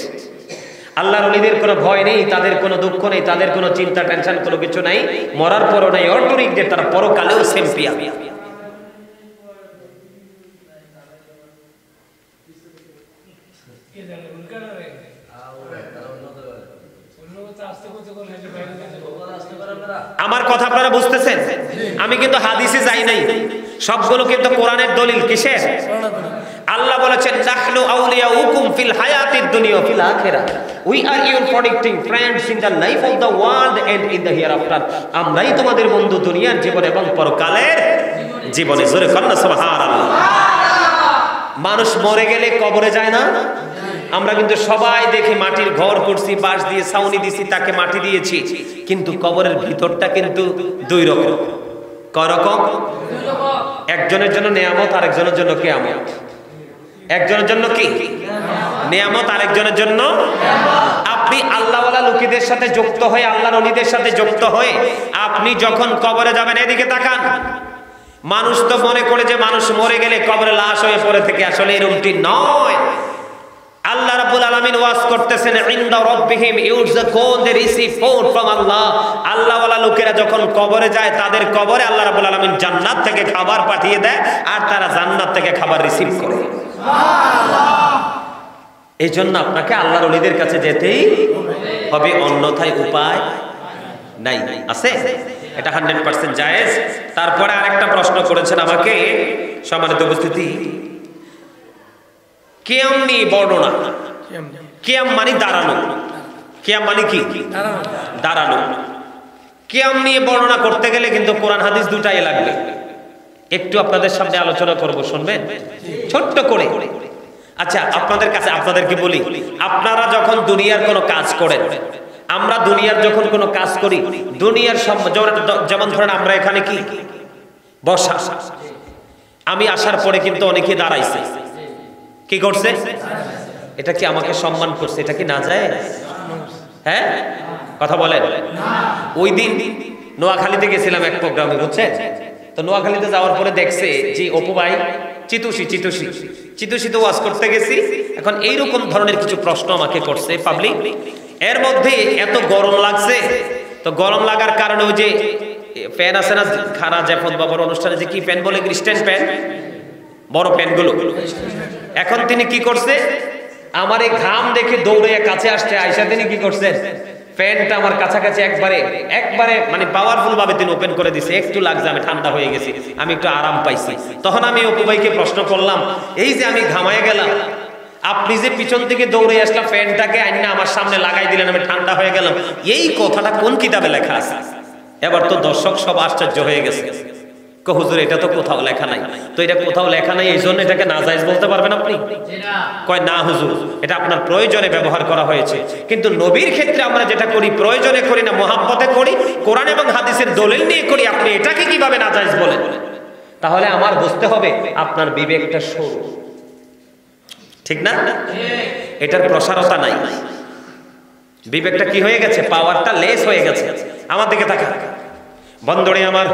A: আল্লাহর ওলিদের কোনো ভয় নেই, তাদের কোনো দুঃখ নেই, তাদের কোনো চিন্তা টেনশন কোনো কিছু নাই, মরার পরও নাই, or to regret, তারা পরকালেও সেম্পিয়া। আমার কথা আপনারা বুঝতেছেন? আমি কিন্তু হাদিসে যাই নাই, সবগুলো কিন্তু কোরআনের দলিল। কিসের? আল্লাহ বলেছেন নাহনু আউলিয়াউকুম ফিল হায়াতিদ দুনিয়া ফিল আখিরাহ, we are your protecting friends in the life of the world and in the hereafter. আমরাই তোমাদের বন্ধু দুনিয়ার জীবনে এবং পরকালের জীবনে। জোরে কন্না সুবহানাল্লাহ। মানুষ মরে গেলে কবরে যায় না? আমরা কিন্তু সবাই দেখি মাটির ঘর করছি, বাঁশ দিয়ে ছাউনি দিছি, তাকে মাটি দিয়েছি, কিন্তু কবরের ভিতরটা কিন্তু দুই রকম। কয় রকম? একজনের জন্য নিয়ামত, আরেকজনের জন্য কিয়ামত। একজনের জন্য কি নিয়ামত, আরেকজনের জন্য। আপনি আল্লাহওয়ালা লোকেদের সাথে যুক্ত হয়ে, আল্লাহর ওলিদের সাথে যুক্ত হয়ে আপনি যখন কবরে যাবেন, এদিকে তাকান। মানুষ তো মনে করে যে মানুষ মরে গেলে কবরে লাশ হয়ে পড়ে থেকে, আসলে এরকমটি নয়। আল্লাহ রাব্বুল আলামিন ওয়াজ করতেছেন ইনদা রাব্বিহিম ইউরযাকুন, দে রিসিভ ফুড ফ্রম আল্লাহ। আল্লাহওয়ালা লোকেরা যখন কবরে যায়, তাদের কবরে আল্লাহ রাব্বুল আলামিন জান্নাত থেকে খাবার পাঠিয়ে দেয় আর তারা জান্নাত থেকে খাবার রিসিভ করে। সুবহানাল্লাহ। এই জন্য আপনাকে আল্লাহর ওলিদের কাছে যেতেই হবে, অন্যথায় উপায় নাই। আছে? এটা 100% জায়েজ। তারপরে আরেকটা প্রশ্ন করেছেন আমাকে, সম্মানিত উপস্থিতি, কিয়াম নিয়ে বর্ণনা। কিয়াম মানে দাঁড়ানো। কিয়াম মানে কি? দাঁড়ানো। কিয়াম নিয়ে বর্ণনা করতে গেলে কিন্তু কোরআন হাদিস দুটাই লাগবে। একটু আপনাদের সামনে আলোচনা করব, শুনবেন ছোট্ট করে। আচ্ছা, আপনাদের কাছে আপনাদেরকে বলি, আপনারা যখন দুনিয়ার কোনো কাজ করেন, আমরা দুনিয়ার যখন কোনো কাজ করি, দুনিয়ার যেমন ধরেন আমরা এখানে কি বসা, আমি আসার পরে কিন্তু অনেকে দাঁড়াইছে, কি করছে? এটা কি আমাকে সম্মান করছে? এটা কি না যায়? হ্যাঁ, কথা বলেন। ওই দিন নোয়াখালীতে গেছিলাম এক প্রোগ্রামে, বুঝছেন? তো নোয়াখালীতে যাওয়ার পরে দেখছে যে অপু ভাই চিতুষিতে ওয়াজ করতে গেছি। এখন এইরকম ধরনের কিছু প্রশ্ন আমাকে করছে পাবলিক। এর মধ্যে এত গরম লাগছে, তো গরম লাগার কারণে ওই যে ফ্যান আছে না খারা জাফর বাবার অনুষ্ঠানে যে কি ফ্যান বলে, স্ট্যান্ড ফ্যান, বড় ফ্যানগুলো। এখন তিনি কি করছে, আমার এই ঘাম দেখে দৌড়ে কাছে আসছে, আয়সা তিনি কি করছেন, ফ্যানটা আমার কাছাকাছি একবারে মানে পাওয়ারফুল ভাবে তিনি ওপেন করে দিছে। একটু লাগছে, আমি ঠান্ডা হয়ে গেছি, আমি একটু আরাম পাইছি। তখন আমি অপু ভাইকে প্রশ্ন করলাম, এই যে আমি ঘামায় গেলাম, আপনি যে পিছন থেকে দৌড়ে আসলাম ফ্যানটাকে আইনা আমার সামনে লাগাই দিলেন, আমি ঠান্ডা হয়ে গেলাম, এই কথাটা কোন কিতাবে লেখা আছে? এবার তো দর্শক সব আশ্চর্য হয়ে গেছে, হুজুর এটা তো কোথাও লেখা নাই। তো এটা কোথাও লেখা নাই, এই জন্য এটাকে নাজায়েজ বলতে পারবেন আপনি? কয় না হুজুর, এটা আপনার প্রয়োজনে ব্যবহার করা হয়েছে, কিন্তু নবীর ক্ষেত্রে আমরা যেটা করি প্রয়োজনে করি না, মহাব্বতে করি, কোরআন এবং হাদিসের দলিল নিয়ে করি, আপনি এটাকে কিভাবে নাজায়েজ বলেন? তাহলে আমার বুঝতে হবে আপনার বিবেকটা সরু, ঠিক না? এটার প্রসারতা নাই, বিবেকটা কি হয়ে গেছে, পাওয়ারটা লেস হয়ে গেছে। আমার দিকে তাকা বন্ধুরে আমার,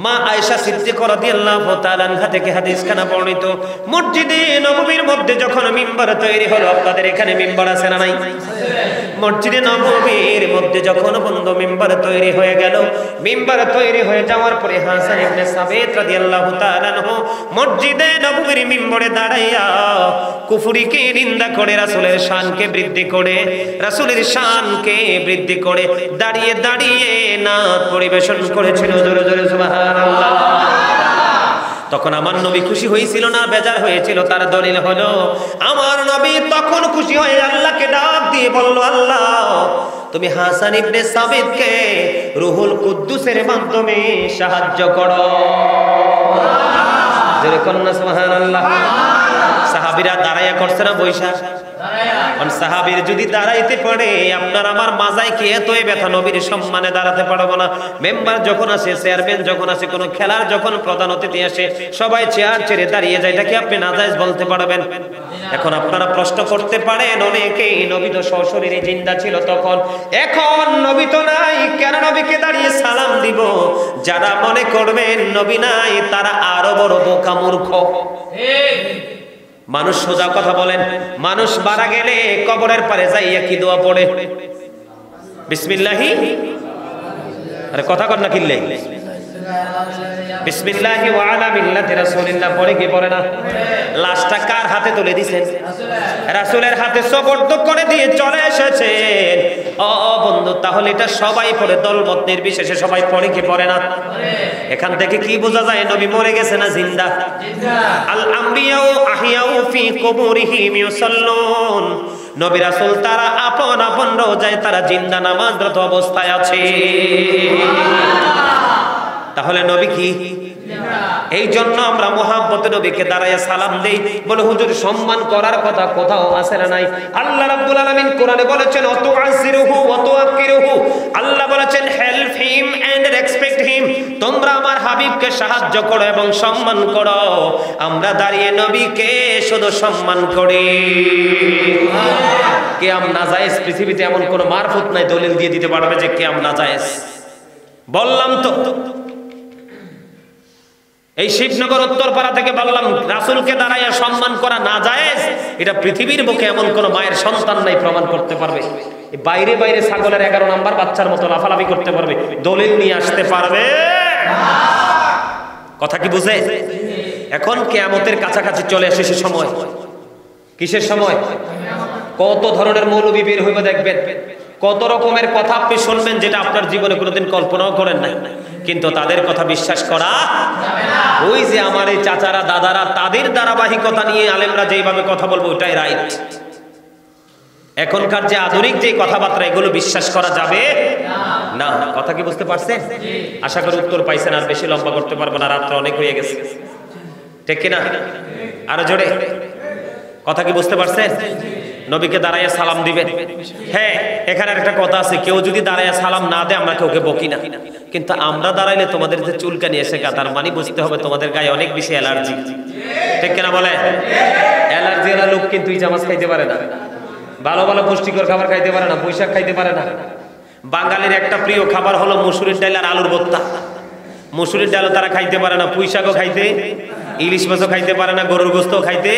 A: মা আয়েশা সিদ্দিকা রাদিয়াল্লাহু তাআলা আনহা থেকে হাদিস খানা বর্ণিত, মসজিদে নববীর মধ্যে যখন মিম্বার তৈরি হলো, আপনাদের এখানে মিম্বার আছে না নাই? মসজিদে নববীর মধ্যে যখন বন্ধ মিম্বার তৈরি হয়ে গেল, মিম্বার তৈরি হয়ে যাওয়ার পরে হাসান ইবনে সাবিত রাদিয়াল্লাহু তাআলা আনহু মসজিদে নববীর মিম্বরে দাঁড়াইয়া কুফরিকে নিন্দা করে, রাসূলের শানকে বৃদ্ধি করে, রাসূলের শানকে বৃদ্ধি করে দাঁড়িয়ে দাঁড়িয়ে নাত পরিবেশন করেছিল। জোরে জোরে সুবহানাল্লাহ। তখন আমার নবী খুশি হয়েছিল না বেজার হয়েছিল? তার দলিল হলো, আমার নবী তখন খুশি হয়ে আল্লাহকে ডাক দিয়ে বলল, আল্লাহ তুমি হাসান ইবনে সাবিতকে রুহুল কুদ্দুসের মাধ্যমে সাহায্য করো। জোরে কন্না সুবহানাল্লাহ। সাহাবীরা দাঁড়াইয়া করছে না বৈশা? সাহাবীর যদি দাঁড়াইতে পারে, আপনার আমার মাজায় কি এতই ব্যথা, নবীর সম্মানে দাঁড়াতে পারবো না? মেম্বার যখন আসে, চেয়ারম্যান যখন আসে, কোনো খেলার যখন প্রধান অতিথি আসে, সবাই চেয়ার ছেড়ে দাঁড়িয়ে যায়, এটা কি আপনি নাজায়েজ বলতে পারবেন? এখন আপনারা প্রশ্ন করতে পারেন অনেকেই, নবী তো সশরীরে জিন্দা ছিল তখন, এখন নবী তো নাই, কেন নবীকে দাঁড়িয়ে সালাম দিব? যারা মনে করবেন নবী নাই, তারা আরো বড় বোকা মূর্খ। মানুষ সোজা কথা বলেন, মানুষ মারা গেলে কবরের পারে যাইয়া কি দোয়া পড়ে? বিসমিল্লাহি, আরে কথা কর না কিল্লে, বিসমিল্লাহি ওয়া আলা মিল্লাতি রাসূলিল্লাহ পড়ে কি পড়ে না? লাশটা কার হাতে তুলে দিয়েছেন? রাসূলের হাতে সুপর্দ করে দিয়ে চলে এসেছেন। ও বন্ধু, তাহলে এটা সবাই পড়ে, দলমত নির্বিশেষে সবাই পড়ে কি পড়ে না? এখান থেকে কি বোঝা যায় নবী মরে গেছে না জিন্দা? আল আম্বিয়াউ আহিয়াউ ফি কুবুরিহিম ইউসাল্লুন, নবী রাসূল তারা আপন আপন রোজায় তারা জিন্দা নামাজরত অবস্থায় আছে। তাহলে নবী কি? এই জন্য আমরা মুহাব্বতে নবীকে দাঁড়ায় সালাম দেই। বলে হুজুর সম্মান করার কথা কোথাও আছে না নাই? আল্লাহ রাব্বুল আলামিন কোরআনে বলেছেন অতুআসিরুহু ওয়া তুআক্কিরুহু, আল্লাহ বলেছেন help him and respect him, তোমরা আমার হাবিবকে সাহায্য করো এবং সম্মান করো। আমরা দাঁড়িয়ে নবীকে শুধু সম্মান করি। কিয়াম নাজায়েজ, পৃথিবীতে এমন কোন মারফুত নাই দলিল দিয়ে দিতে পারবে যে কিয়াম নাজায়েজ। বললাম তো এই শিবনগর উত্তরপাড়া থেকে বললাম, রাসূলকে দাঁড়াইয়া সম্মান করা নাজায়েজ, এটা পৃথিবীর বুকে এমন কোন মায়ের সন্তান নাই প্রমাণ করতে পারবে। বাইরে বাইরে ছাগলের 11 নাম্বার বাচ্চার মতো লাফালাফি করতে পারবে, দলিল নিয়ে আসতে পারবে কথা কি বুঝে? এখন কিয়ামতের কাছাকাছি চলে এসেছে সময়। কিসের সময়? কত ধরনের মৌলবী বের হইবে দেখবেন, কত রকমের কথা আপনি শুনবেন যেটা আপনার জীবনে কোনোদিন কল্পনাও করেন নাই, কিন্তু তাদের কথা বিশ্বাস করা যাবে না। ওই যে আমার এই চাচারা দাদারা, তাদের ধারাবাহিকতা নিয়ে আলেমরা যেভাবে কথা বলবো ওটাই রাইট। এখনকার যে আধুনিক যে কথাবার্তা, এগুলো বিশ্বাস করা যাবে না। কথা কি বুঝতে পারছেন? আশা করি উত্তর পাইছেন। আর বেশি লম্বা করতে পারবো না, রাত্র অনেক হয়ে গেছে, ঠিক কিনা? আরো জোরে কথা কি বুঝতে পারছেন? নবীকে দাঁড়াইয়া সালাম দিবেন। হ্যাঁ, এখানে একটা কথা আছে, কেউ যদি দাঁড়াইয়া সালাম না দেয় আমরা কাউকে বকি না, কিন্তু আমরা দাঁড়াইলে তোমাদের যে চুলকানি এসে তার মানে বুঝতে হবে তোমাদের গায়ে অনেক বেশি অ্যালার্জি, ঠিক কিনা বলে? অ্যালার্জি এলা লোক কিন্তু ইজামাজ খাইতে পারে না, ভালো ভালো পুষ্টিকর খাবার খাইতে পারে না, বৈশাখ খাইতে পারে না। বাঙালির একটা প্রিয় খাবার হলো মসুরির ডাল আর আলুর ভর্তা। মসুরির ডালও তারা খাইতে পারে না, পুঁই শাকও খাইতে ইলিশ মাছও খাইতে পারে না, গরুর গোস্তও খাইতে